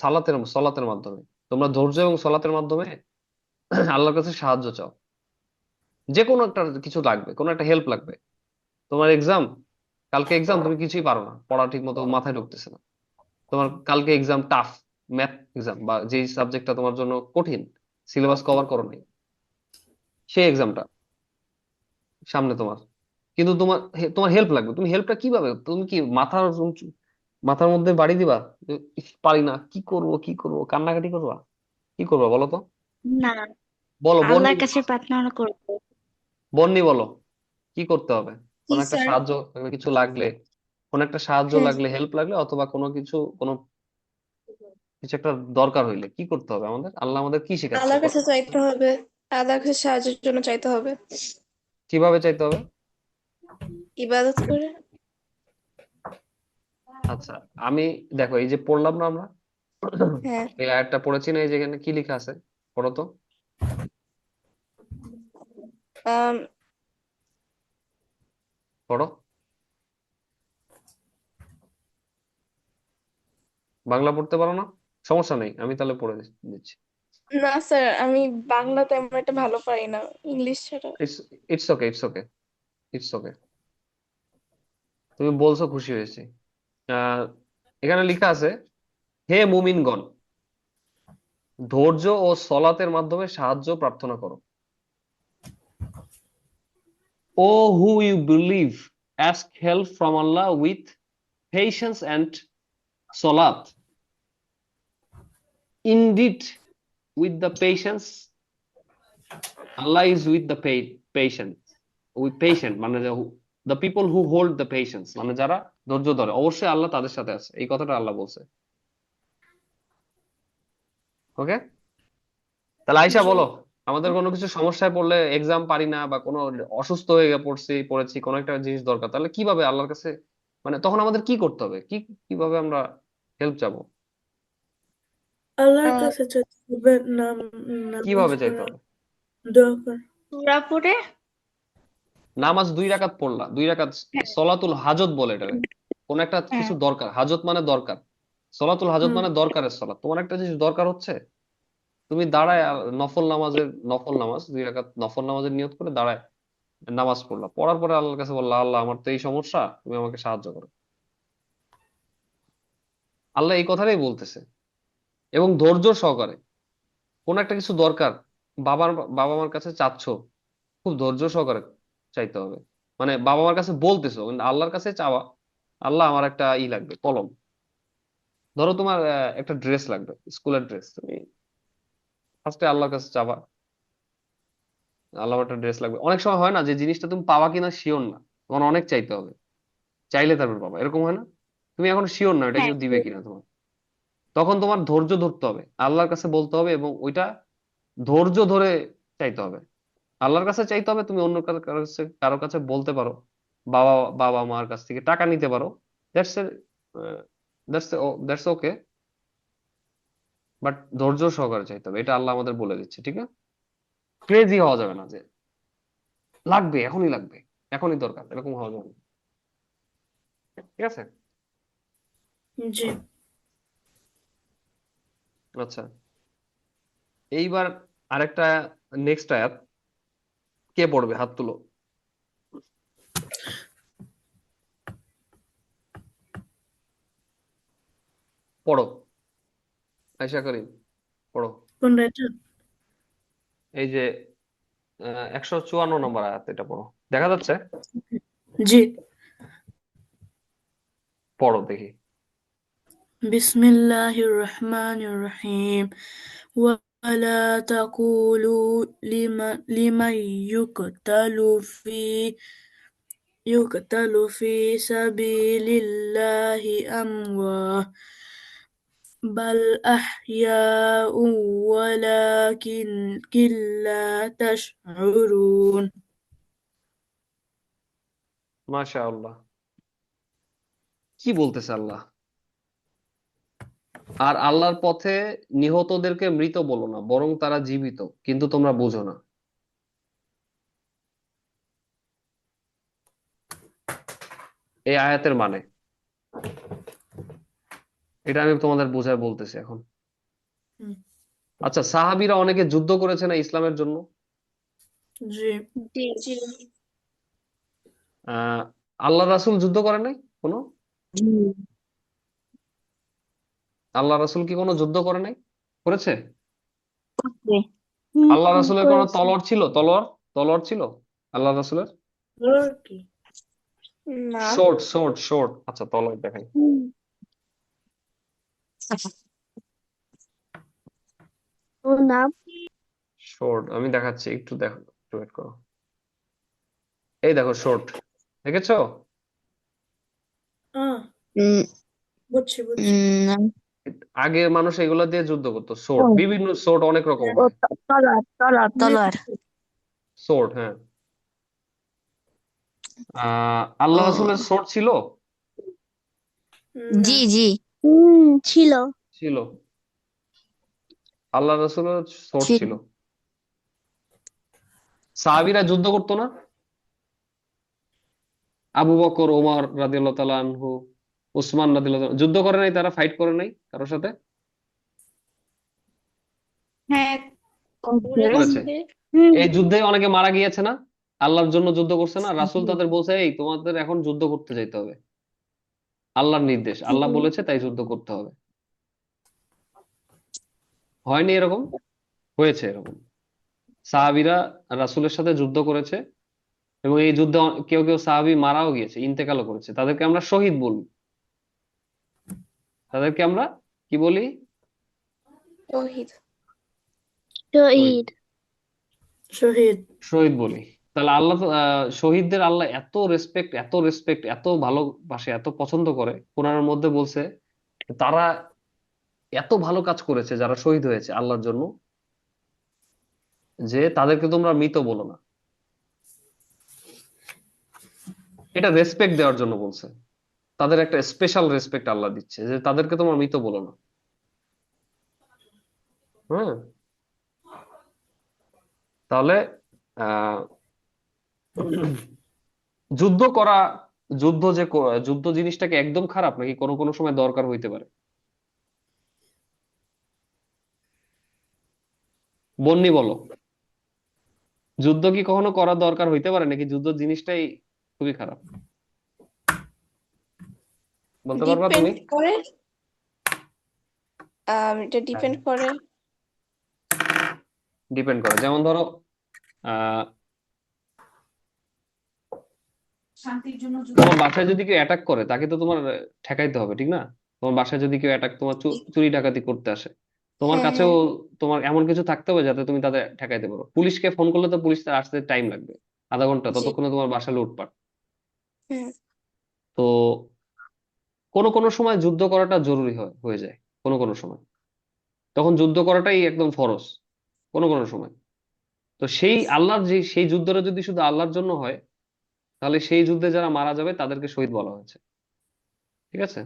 সলাতের মাধ্যমে, তোমরা ধৈর্য এবং সলাতের মাধ্যমে আল্লাহর কাছে সাহায্য চাও। যে কোনো একটা কিছু লাগবে, কোনো একটা হেল্প লাগবে। তোমার এক্সাম, কালকে এক্সাম, তুমি কিছুই পারো না, পড়া ঠিক মতো মাথায় ঢুকতেছে না, তোমার কালকে এক্সাম টাফ, ম্যাথ এক্সাম, বা যেই সাবজেক্টটা তোমার জন্য কঠিন, সিলেবাস কভার করো নাই, সেই এক্সামটা সামনে তোমার, কিন্তু তোমার হেল্প লাগবে। তুমি হেল্পটা কিভাবে, তুমি কি মাথার মধ্যে বাড়ি দিবা যে, ইস, পারি না, কি করব কি করব, কান্নাকাটি করবা, কি করবা বলো তো? না, বলো বন্নি, আল্লাহর কাছে প্রার্থনা করবো। বন্নি বলো, কি করতে হবে? জি কোন একটা স্যার। সাহায্য, কিছু লাগলে, কোন একটা সাহায্য হ্যাঁ, লাগলে, হেল্প লাগলে, অথবা কোনো কিছু, কোনো কিছু একটা দরকার হইলে কি করতে হবে আমাদের? আল্লাহ আমাদের কি শেখাচ্ছে? আল্লাহর কাছে চাইতে হবে, আল্লাহর কাছে সাহায্যের জন্য চাইতে হবে, কিভাবে চাইতে হবে? ইবাদত করে। আচ্ছা, আমি, দেখো এই যে পড়লাম না আমরা, হ্যাঁ। এই আয়াতটা পড়েছি না, এই যেখানে কি লেখা আছে, পড়ো তো। আম, পড়ো, বাংলা পড়তে পারো না, সমস্যা নেই, আমি তাহলে পড়ে দিচ্ছি। না স্যার, আমি বাংলা তেমন একটা ভালো পারি না, ইংলিশ ছাড়া। It's it's okay, it's okay, it's okay, তুমি বলছো, খুশি হয়েছি। আহ এখানে লেখা আছে, হে মুমিনগণ, ধৈর্য ও সলাতের মাধ্যমে সাহায্য প্রার্থনা করো। O who you believe, ask help from Allah with patience and salat. Indeed, with the patience, Allah is with the patient. With patient মানে the people who hold the patience, মানে যারা ধৈর্য ধরে, অবশ্যই আল্লাহ তাদের সাথে আছে, এই কথাটা আল্লাহ বলছে। ওকে, তাহলে আয়শা জি। বলো, আমাদের কোনো কিছু সমস্যায় পড়লে, এক্সাম পারি না, বা কোনো অসুস্থ হয়ে পড়েছি, কোনো একটা জিনিস দরকার, তাহলে কিভাবে আল্লাহর কাছে, মানে তখন আমাদের কি করতে হবে, কিভাবে আমরা হেল্প চাবো, আল্লাহর আহ, কাছে চাইতে হবে, নামাজ কিভাবে চাইতে পড়া, হবে? দোয়া করা। সূরা পড়ে। নামাজ 2 রাকাত পড়লা, 2 রাকাত, হ্যাঁ। সলাতুল হাজত বলে এটাকে। কোন একটা হ্যাঁ। কিছু দরকার, হাজত মানে দরকার, সলাতুল হাজত হুম। মানে দরকারের সলাত, তোমার একটা জিনিস দরকার হচ্ছে, তুমি দাঁড়ায় নফল নামাজ 2 রাকাত নফল নামাজের নিয়ত করে দাঁড়ায় নামাজ পড়লা, পড়ার পরে আল্লাহর কাছে বললা, আল্লাহ আমার তো এই সমস্যা, তুমি আমাকে সাহায্য করো। আল্লাহ এই কথাটাই বলতেছে, এবং ধৈর্য সহকারে। কোন একটা কিছু দরকার, বাবার বাবা মার কাছে চাচ্ছ, খুব ধৈর্য সহকারে চাইতে হবে। মানে বাবা মার কাছে বলতেছো, কিন্তু আল্লাহর কাছে চাওয়া, আল্লাহ আমার একটা লাগবে, কলম। ধরো তোমার একটা ড্রেস লাগবে, স্কুলের ড্রেস, তুমি ফার্স্টে আল্লাহর কাছে চাবা, আল্লাহ আমার একটা ড্রেস লাগবে। অনেক সময় হয় না যে জিনিসটা তুমি পাবা কিনা শিওর না, তোমার অনেক চাইতে হবে, চাইলে তারপর পাবা, এরকম হয় না? তুমি এখন শিওর না এটা হ্যাঁ। কেউ দিবে কিনা তোমার, তখন তোমার ধৈর্য ধরতে হবে, আল্লাহর কাছে বলতে হবে, এবং ওইটা ধৈর্য ধরে চাইতে হবে। আল্লাহর কাছে চাইতে হবে, তুমি অন্য কারো কাছে বলতে পারো, বাবা বাবা মার কাছ থেকে টাকা নিতে পারো, that's a that's that's okay, but ধৈর্য সহকারে চাইতে হবে, এটা আল্লাহ আমাদের বলে দিচ্ছে, ঠিক আছে? ক্রেজি হওয়া যাবে না যে লাগবে, এখনই লাগবে, এখনই দরকার, এরকম হওয়া যাবে না, ঠিক আছে? জি। আচ্ছা, এইবার আরেকটা, নেক্সট আয়াত, কে পড়বে, হাত তুলো, পড়ো, আয়শা করিম, পড়ো। কোনটা এটা? এই যে 154 নম্বর আয়াত, এটা পড়ো, দেখা যাচ্ছে? জি। পড়ো দেখি। বিসমিল্লাহির রহমানির রহিম। ولا تقولوا لمن يقتل في سبيل الله أموات بل أحياء ولكن لا تشعرون. মাশাআল্লাহ, কি বলতেছে আল্লাহ? আর আল্লাহর পথে নিহতদেরকে মৃত বলো না, বরং তারা জীবিত, কিন্তু তোমরা বুঝো না। এই আয়াতের মানে এটা আমি তোমাদের বোঝায় বলতেছি এখন। হুম, আচ্ছা, সাহাবীরা অনেকে যুদ্ধ করেছে না ইসলামের জন্য? জি, জি। আহ আল্লাহ রাসূল যুদ্ধ করেন নাই কোনো? আল্লাহ রাসূল কি কোনো যুদ্ধ করে নাই? করেছে? আল্লাহ রাসূলের কোনো করেছি। তলোয়ার ছিল? তলোয়ার, তলোয়ার ছিল আল্লাহ রাসূলের? ওর কি? না। শর্ট শর্ট শর্ট, আচ্ছা তলোয়ার দেখাই। ওর নাম শর্ট আমি দেখাচ্ছি, একটু দেখো, একটু wait করো। এই দেখো শর্ট, দেখেছো? আহ উম, বুঝছি বুঝছি। আগে মানুষ এগুলো দিয়ে যুদ্ধ করতো, শর্ট, বিভিন্ন শর্ট অনেক রকম হ্যাঁ, হয়। তলোয়ার তলোয়ার তলোয়ার। শর্ট, হ্যাঁ। আল্লাহ রাসূলের শর্ট ছিল? না, জি জি ছিল। ছিল। আল্লাহ রাসূলের শর্ট ছিল। ছিল। সাহাবীরা যুদ্ধ করতো না? আবু বকর, ওমর রাদিয়াল্লাহু তাআলা আনহু, উসমান রাদিয়াল্লাহু তাআলা যুদ্ধ করে নাই? তারা ফাইট করে নাই কারোর সাথে? হ্যাঁ, করেছে। করেছে। এই যুদ্ধে অনেকে মারা গিয়েছে না? আল্লাহর জন্য যুদ্ধ করছে না? রাসূল তাদের বলছে, এই তোমাদের এখন যুদ্ধ করতে যাইতে হবে, আল্লাহর নির্দেশ, আল্লাহ বলেছে তাই যুদ্ধ করতে হবে। হয়নি এরকম? হয়েছে এরকম। সাহাবীরা রাসূলের সাথে যুদ্ধ করেছে, এবং এই যুদ্ধে কেউ কেউ সাহাবী মারাও গিয়েছে, ইন্তেকালও করেছে। তাদেরকে আমরা শহীদ বলি। তাদেরকে আমরা কি বলি? শহীদ। শহীদ। শহীদ। শহীদ। শহীদ বলি। তাহলে আল্লাহ তো, শহীদদের আল্লাহ এত রেসপেক্ট, এত রেসপেক্ট, এত ভালোবাসে, এত পছন্দ করে, কোরআনের মধ্যে বলছে তারা এত ভালো কাজ করেছে যারা শহীদ হয়েছে আল্লাহর জন্য, যে তাদেরকে তোমরা মৃত বলো না। এটা রেসপেক্ট দেওয়ার জন্য বলছে। তাদের একটা স্পেশাল রেসপেক্ট আল্লাহ দিচ্ছে, যে তাদেরকে তোমরা মৃত বলো না। হ্যাঁ। তাহলে আহ যুদ্ধ করা, যুদ্ধ জিনিসটাকে একদম খারাপ, নাকি কোনো কোনো সময় দরকার হইতে পারে? বন্নি বলো, যুদ্ধ কি কখনো করা দরকার হইতে পারে, নাকি যুদ্ধ জিনিসটাই খুবই খারাপ? বলতে পারবা তুমি? ডিপেন্ড করে। এটা হ্যাঁ, ডিপেন্ড করে। ডিপেন্ড করে। যেমন ধরো, আহ তোমার বাসায় যদি কেউ অ্যাটাক করে, তাকে তো তোমার ঠেকাইতে হবে, ঠিক না? তোমার বাসায় যদি কেউ অ্যাটাক, তোমার চুরি ডাকাতি করতে আসে, তোমার হ্যাঁ কাছেও হ্যাঁ তোমার এমন কিছু থাকতে হবে যাতে তুমি তাদের ঠেকাইতে পারো। পুলিশকে ফোন করলে তো পুলিশ তার আসতে টাইম লাগবে, আধা ঘন্টা, জি। ততক্ষণে তোমার বাসায় লুটপাট। হ্যাঁ তো কোনো কোনো সময় যুদ্ধ করাটা জরুরি হয়ে যায়, কোনো কোনো সময় তখন যুদ্ধ করাটাই একদম ফরজ, কোনো কোনো সময়। তো সেই আল্লাহর যে সেই যুদ্ধটা যদি শুধু আল্লাহর জন্য হয়, তাহলে সেই যুদ্ধে যারা মারা যাবে তাদেরকে শহীদ বলা হয়েছে, ঠিক আছে?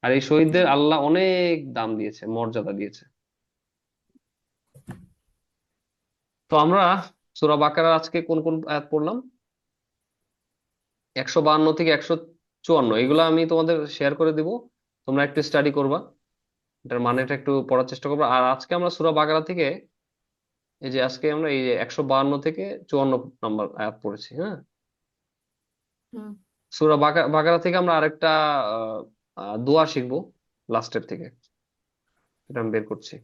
আর এই শহীদদের আল্লাহ অনেক দাম দিয়েছে, মর্যাদা দিয়েছে। তো আমরা সূরা বাকারার আজকে কোন কোন আয়াত পড়লাম? 152 থেকে 154, এগুলো আমি তোমাদের শেয়ার করে দিব, তোমরা একটু স্টাডি করবা, এটার মানেটা একটু পড়ার চেষ্টা করবা। আর আজকে আমরা সূরা বাকারা থেকে, এই যে আজকে আমরা এই 152 থেকে 54 নম্বর আয়াত পড়েছি, হ্যাঁ। হুম, সূরা বাকারা থেকে আমরা আরেকটা দোয়া শিখবো লাস্টের থেকে, এটা আমি বের করছি।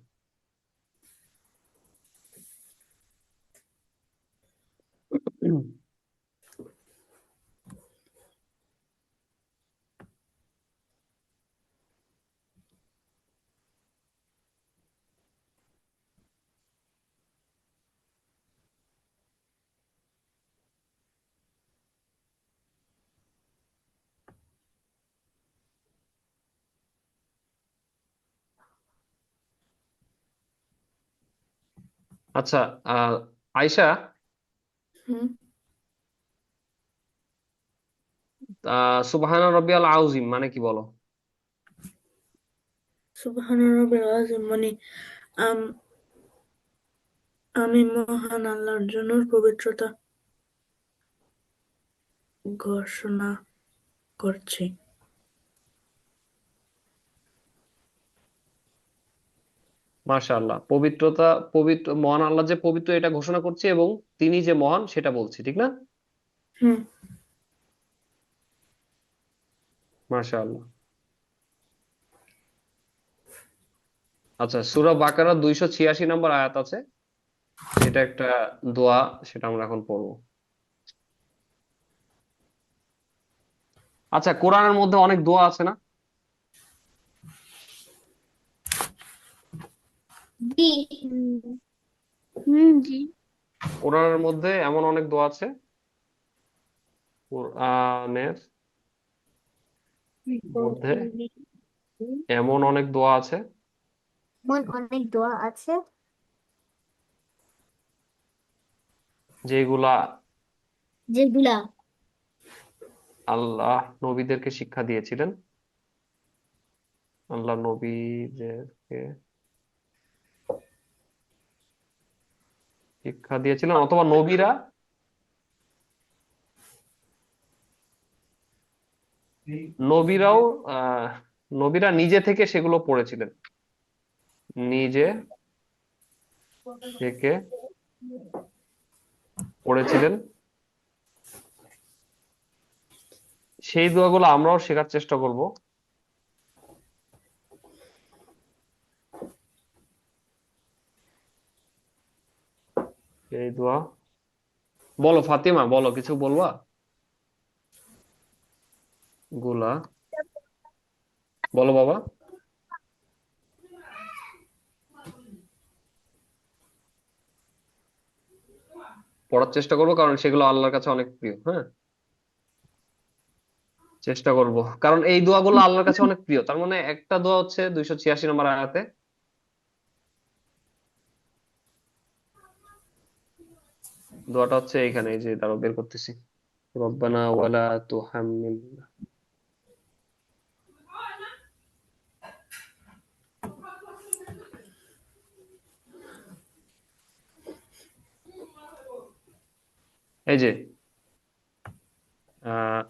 আচ্ছা, আয়শা, হুম। সুবহান রাব্বিয়াল আউজিম মানে কি বলো? সুবহান রাব্বিল আযীম মানে আম, আমি মহান আল্লাহর জন্য পবিত্রতা ঘোষণা করছি। মাশাআল্লাহ, পবিত্র মহান আল্লাহ যে পবিত্র এটা ঘোষণা করছি এবং তিনি যে মহান সেটা বলছি, ঠিক না? হুম। মাশাআল্লাহ। আচ্ছা, সূরা বাকারা 286 নম্বর আয়াত আছে, এটা একটা দোয়া, সেটা আমরা এখন পড়বো। আচ্ছা, কোরআনের মধ্যে অনেক দোয়া আছে না? জি। জি। কোরআনের মধ্যে এমন অনেক দোয়া আছে, কোরআনের মধ্যে এমন অনেক দোয়া আছে এমন অনেক দোয়া আছে যেগুলা যেগুলা আল্লাহ নবীদেরকে শিক্ষা দিয়েছিলেন, আল্লাহ নবীদেরকে শিক্ষা দিয়েছিলেন, অথবা নবীরাও আহ নবীরা নিজে থেকে সেগুলো পড়েছিলেন, নিজে থেকে পড়েছিলেন। সেই দোয়াগুলো আমরাও শেখার চেষ্টা করব। এই দোয়া বলো ফাতিমা, বলো, কিছু বলবা গুলা, বলো বাবা। পড়ার চেষ্টা করবো, কারণ সেগুলো আল্লাহর কাছে অনেক প্রিয়। হ্যাঁ, চেষ্টা করব, কারণ এই দোয়াগুলো আল্লাহর কাছে অনেক প্রিয়। তার মানে একটা দোয়া হচ্ছে 286 নম্বর আয়াতে, দোয়াটা হচ্ছে এইখানে, এই যে দাঁড়াও বের করতেছি, রব্বানা ওয়ালা তুহাম্মিলনা। এই যে আহ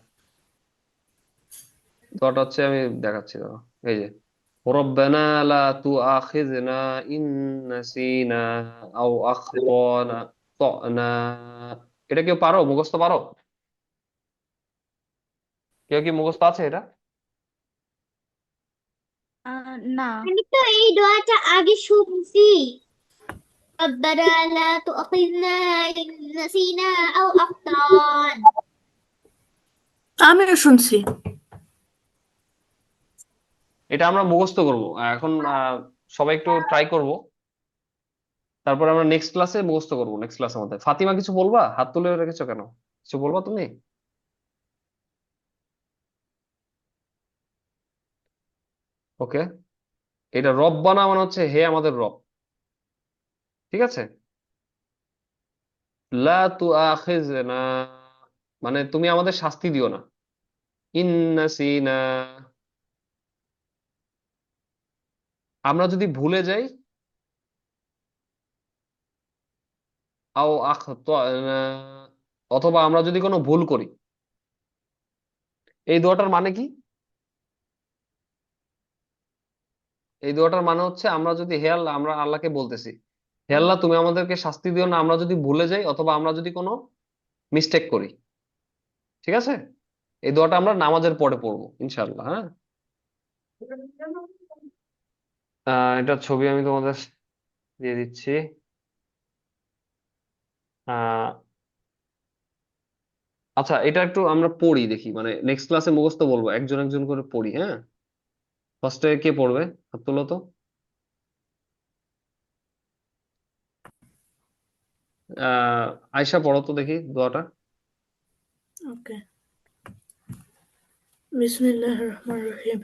দোয়াটা হচ্ছে, আমি দেখাচ্ছি, দাঁড়াও। এই যে রব্বানা লা তুআখিযনা ইন নাসিনা আও আখতানা। এটা কেউ পারো, মুখস্থ পারো? কেউ কি মুখস্থ আছে এটা? না। আমি তো এই দোয়াটা আগে শুনছি। ربنا لا تؤاخذنا إن نسينا أو أخطأنا। আমিও শুনছি। এটা আমরা মুখস্থ করব এখন। সবাই একটু ট্রাই করব, তারপর আমরা নেক্সট ক্লাসে মুখস্থ করবো। নেক্সট ক্লাসের মধ্যে ফাতিমা কিছু বলবা? হাত তুলে রেখেছো কেন? কিছু বলবা তুমি? ওকে। এটা রব্বানা মানে হচ্ছে হে আমাদের রব, ঠিক আছে? লা তুআখিযনা মানে তুমি আমাদের শাস্তি দিও না। ইন নাসিনা আমরা যদি ভুলে যাই, আও আখতানা অথবা আমরা যদি কোনো ভুল করি। এই দোয়াটার মানে কি? এই দোয়াটার মানে হচ্ছে, আমরা যদি, হে আল্লাহ, আমরা আল্লাহকে বলতেছি, হে আল্লাহ তুমি আমাদেরকে শাস্তি দিও না আমরা যদি ভুলে যাই, অথবা আমরা যদি কোনো মিস্টেক করি, ঠিক আছে? এই দোয়াটা আমরা নামাজের পরে পড়বো ইনশাআল্লাহ। হ্যাঁ, এটার ছবি আমি তোমাদের দিয়ে দিচ্ছি। আহ আচ্ছা, এটা একটু আমরা পড়ি দেখি, মানে নেক্সট ক্লাসে মুখস্থ বলবো, একজন একজন করে পড়ি। হ্যাঁ, ফার্স্টে কে পড়বে? হাত তোলো তো। আহ আয়শা, পড়ো তো দেখি দোয়াটা। ওকে। বিসমিল্লাহির রহমানির রহিম।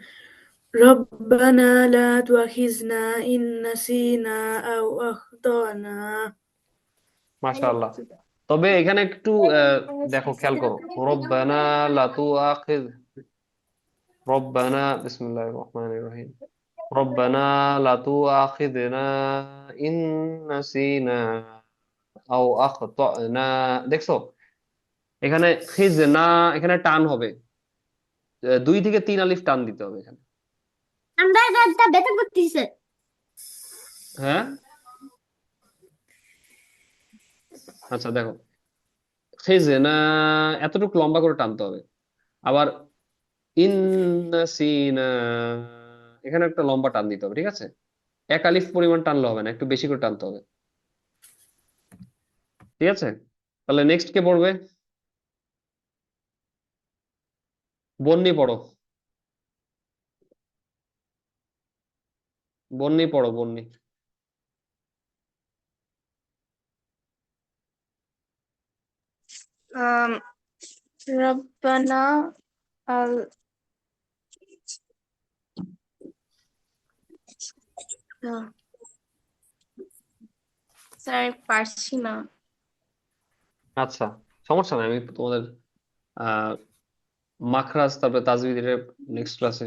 ربنا لا تؤاخذنا إن نسينا أو أخطأنا। মাশাআল্লাহ। তবে এখানে একটু দেখো, খেয়াল করো, রব্বানা লা তুআখিয, রব্বানা, বিসমিল্লাহির রহমানির রহিম, রব্বানা লা তুআখিযনা ইন নাসিনা আও আখতানা। দেখছো এখানে খিজনা, এখানে টান হবে, 2 থেকে 3 আলিফ টান দিতে হবে এখানে। আমরা এটা ব্যথা করতেছে। হ্যাঁ, আচ্ছা দেখো, খেজনা এতটুকু লম্বা করে টানতে হবে। আবার ইন্নাসিনা, এখানে একটা লম্বা টান দিতে হবে, ঠিক আছে? 1 আলিফ পরিমাণ টানলে হবে না, একটু বেশি করে টানতে হবে, ঠিক আছে? তাহলে নেক্সট কে পড়বে? বন্নি পড়ো, বন্নি পড়ো, বন্নি। আম, রব্বানা আল স্যার পারছি না। আচ্ছা, সমস্যা নাই, আমি তোমাদের আহ মাখরাজ তারপরে তাজউদের নেক্সট ক্লাসে,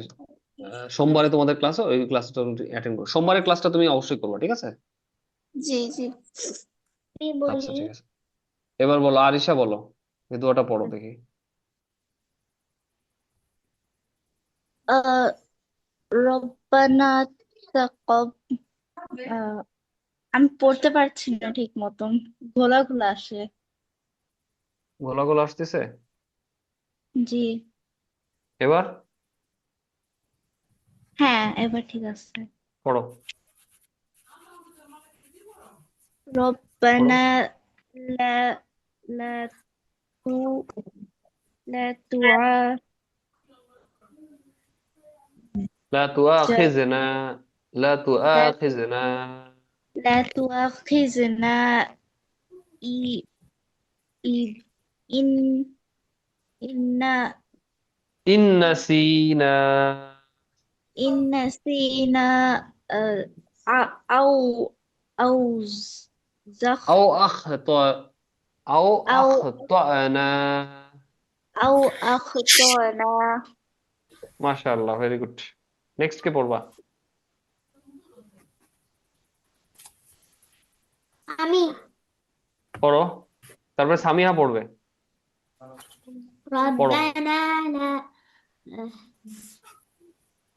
সোমবারে তোমাদের ক্লাস, ওই ক্লাসটা অ্যাটেন্ড করো। সোমবারের ক্লাসটা তুমি অবশ্যই করবে, ঠিক আছে? জি জি। আমি আচ্ছা বলি, ঠিক আছে, এবার বলো, আরিশা বলো, এই দুয়াটা পড়ো দেখি। আহ রব্বানা তাকাব আহ, আমি পড়তে পারছি না ঠিক মতন, ঘোলা ঘোলা আসে। গোলা গোলা আসতেছে? জি, এবার হ্যাঁ এবার ঠিক আছে। পড়ো, পড়ো। রব্বানা লা লা তু লা তুআ লা তুআখিজনা, লা তুআখিজনা, لا تؤاخذنا إي إي إن إن ইন নাসিনা إن نسينا أو أو زخ আও আখতা আও أو আখতানা। أو أخطأنا। মাশাআল্লাহ, ভেরি গুড। নেক্সট কে পড়বা? আমি পড়ো, তারপরে সামিহা পড়বে, পড়ো। ربنا لا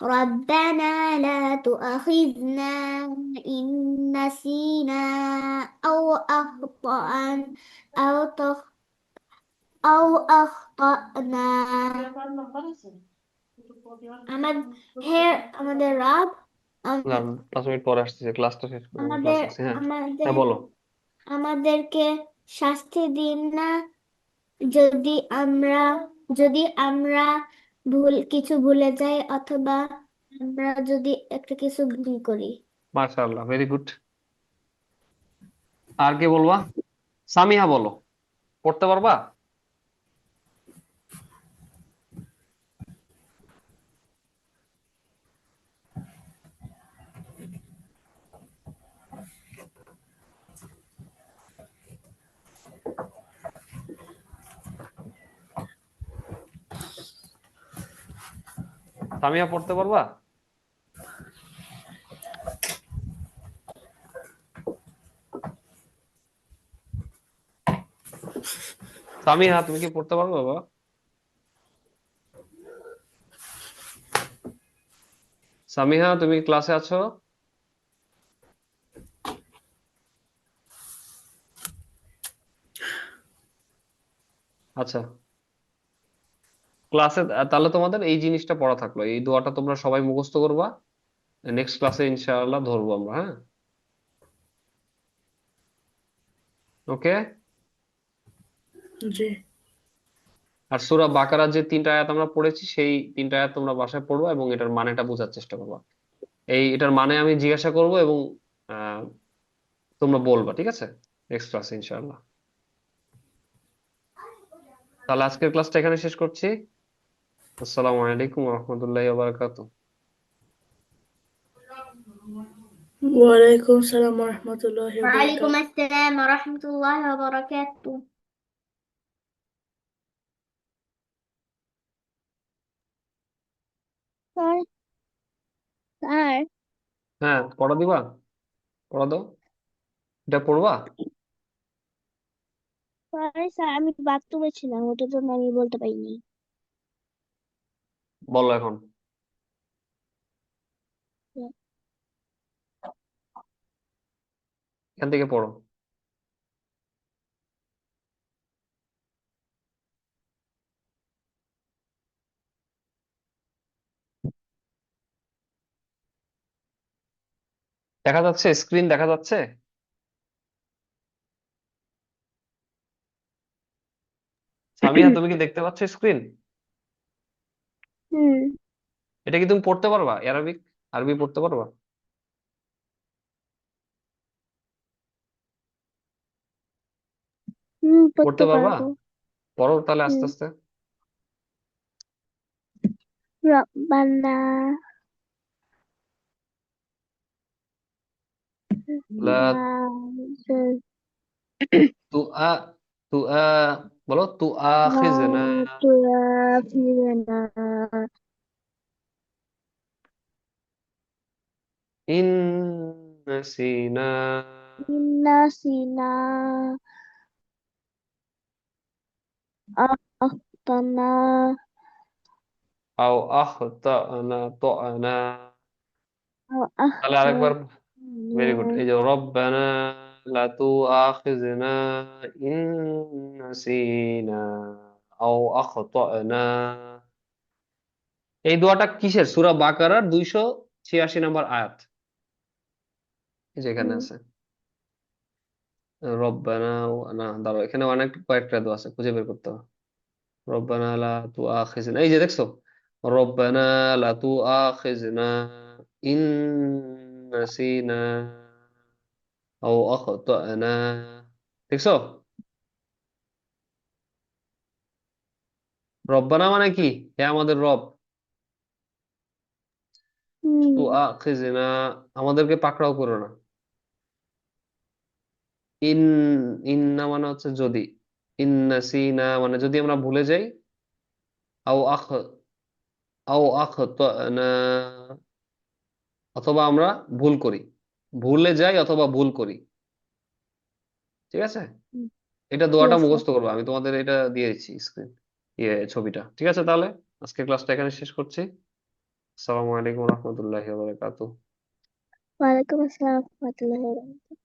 ربنا لا تؤاخذنا إن نسينا أو أخطأنا أو تخ أو أخطأنا আমাদের রব না, 5 মিনিট পরে আসতেছে, ক্লাসটা শেষ করে ক্লাস আমাদের আছে। হ্যাঁ, আমাদের হ্যাঁ বলো। আমাদেরকে শাস্তি দিন না যদি আমরা যদি আমরা কিছু ভুলে যাই অথবা আমরা যদি একটা কিছু ভুল করি। মাশাআল্লাহ, ভেরি গুড। আর কে বলবা? সামিহা বলো, পড়তে পারবা? সামিহা পড়তে পারবা? সামিহা তুমি কি পড়তে পারবে বাবা? সামিহা তুমি ক্লাসে আছো? আচ্ছা, ক্লাসে তাহলে তোমাদের এই জিনিসটা পড়া থাকলো, এই দোয়াটা তোমরা সবাই মুখস্থ করবা, নেক্সট ক্লাসে ইনশাআল্লাহ ধরবো আমরা। হ্যাঁ, ওকে। জি। আর সূরা বাকারার যে 3টা আয়াত আমরা পড়েছি, সেই 3টা আয়াত তোমরা বাসায় পড়বা এবং এটার মানেটা বোঝার চেষ্টা করবা। এটার মানে আমি জিজ্ঞাসা করব এবং আহ, তোমরা বলবা, ঠিক আছে? নেক্সট ক্লাসে ইনশাআল্লাহ। তাহলে আজকের ক্লাসটা এখানে শেষ করছি। আসসালামু আলাইকুম ওয়া রাহমাতুল্লাহি ওয়া বারাকাতুহু। ওয়ালাইকুম সালাম ওয়া রাহমাতুল্লাহি ওয়া ওয়ালাইকুম বারাকাতুহু। আসসালাম ওয়া রাহমাতুল্লাহি ওয়া বারাকাতুহু। স্যার স্যার হ্যাঁ, পড়া দিবা, পড়া দাও, এটা পড়বা। স্যার স্যার আমি বাথরুমে ছিলাম ওটার জন্য আমি বলতে পারিনি। বলো এখন। এখান থেকে পড়ো। দেখা যাচ্ছে? স্ক্রিন দেখা যাচ্ছে? সামিয়া, তুমি কি দেখতে পাচ্ছ স্ক্রিন? হুম এটা কি তুমি পড়তে পারবা? অ্যারাবিক, আরবি পড়তে পারবা? পড়তে পড়তে পারবা? পারবো। পড়ো তাহলে আস্তে হুম আস্তে। রব্বানা লা না তুআ তুআ বলো, لا তুআখিজনা تؤاخذنا ইন নাসিনা إن نسينا أو أخطأنا আও আখতানা তানা। أو তাহলে আরেকবার। أخطأنا ভেরি গুড। এই যে রব্বানা লা তুআখিজনা ইন নাসিনা আও আখতানা। এই দোয়াটা কিসের? সূরা বাকারার 286 নম্বর আয়াত। এই যে এখানে আছে রব্বানা। না দাঁড়াও, এখানে অনেক কয়েকটা দোয়া আছে, খুঁজে বের করতে হবে। রব্বানা লা তুআখিজনা, এই যে দেখছো, রব্বানা লা তুআখিজনা ইন নাসিনা আও আখতানা। দেখছো? রব্বানা মানে কি? হে আমাদের রব। তুআখিজনা, আমাদেরকে পাকড়াও করো না। ইন ইন্না মানে হচ্ছে যদি। ইন নাসিনা মানে যদি আমরা ভুলে যাই। আও আখ আও আখতানা, অথবা আমরা ভুল করি। ভুলে যাই অথবা ভুল করি। ঠিক আছে? এটা দোয়াটা Yes, sir. মুখস্থ করবো, আমি তোমাদের এটা দিয়ে দিচ্ছি স্ক্রিন, ছবিটা। ঠিক আছে, তাহলে আজকে ক্লাসটা এখানে শেষ করছি। আসসালামু আলাইকুম রহমতুল্লাহি ওয়া বারাকাতুহু। ওয়ালাইকুম আসসালাম ওয়া রাহমাতুল্লাহি ওয়া বারাকাতুহু।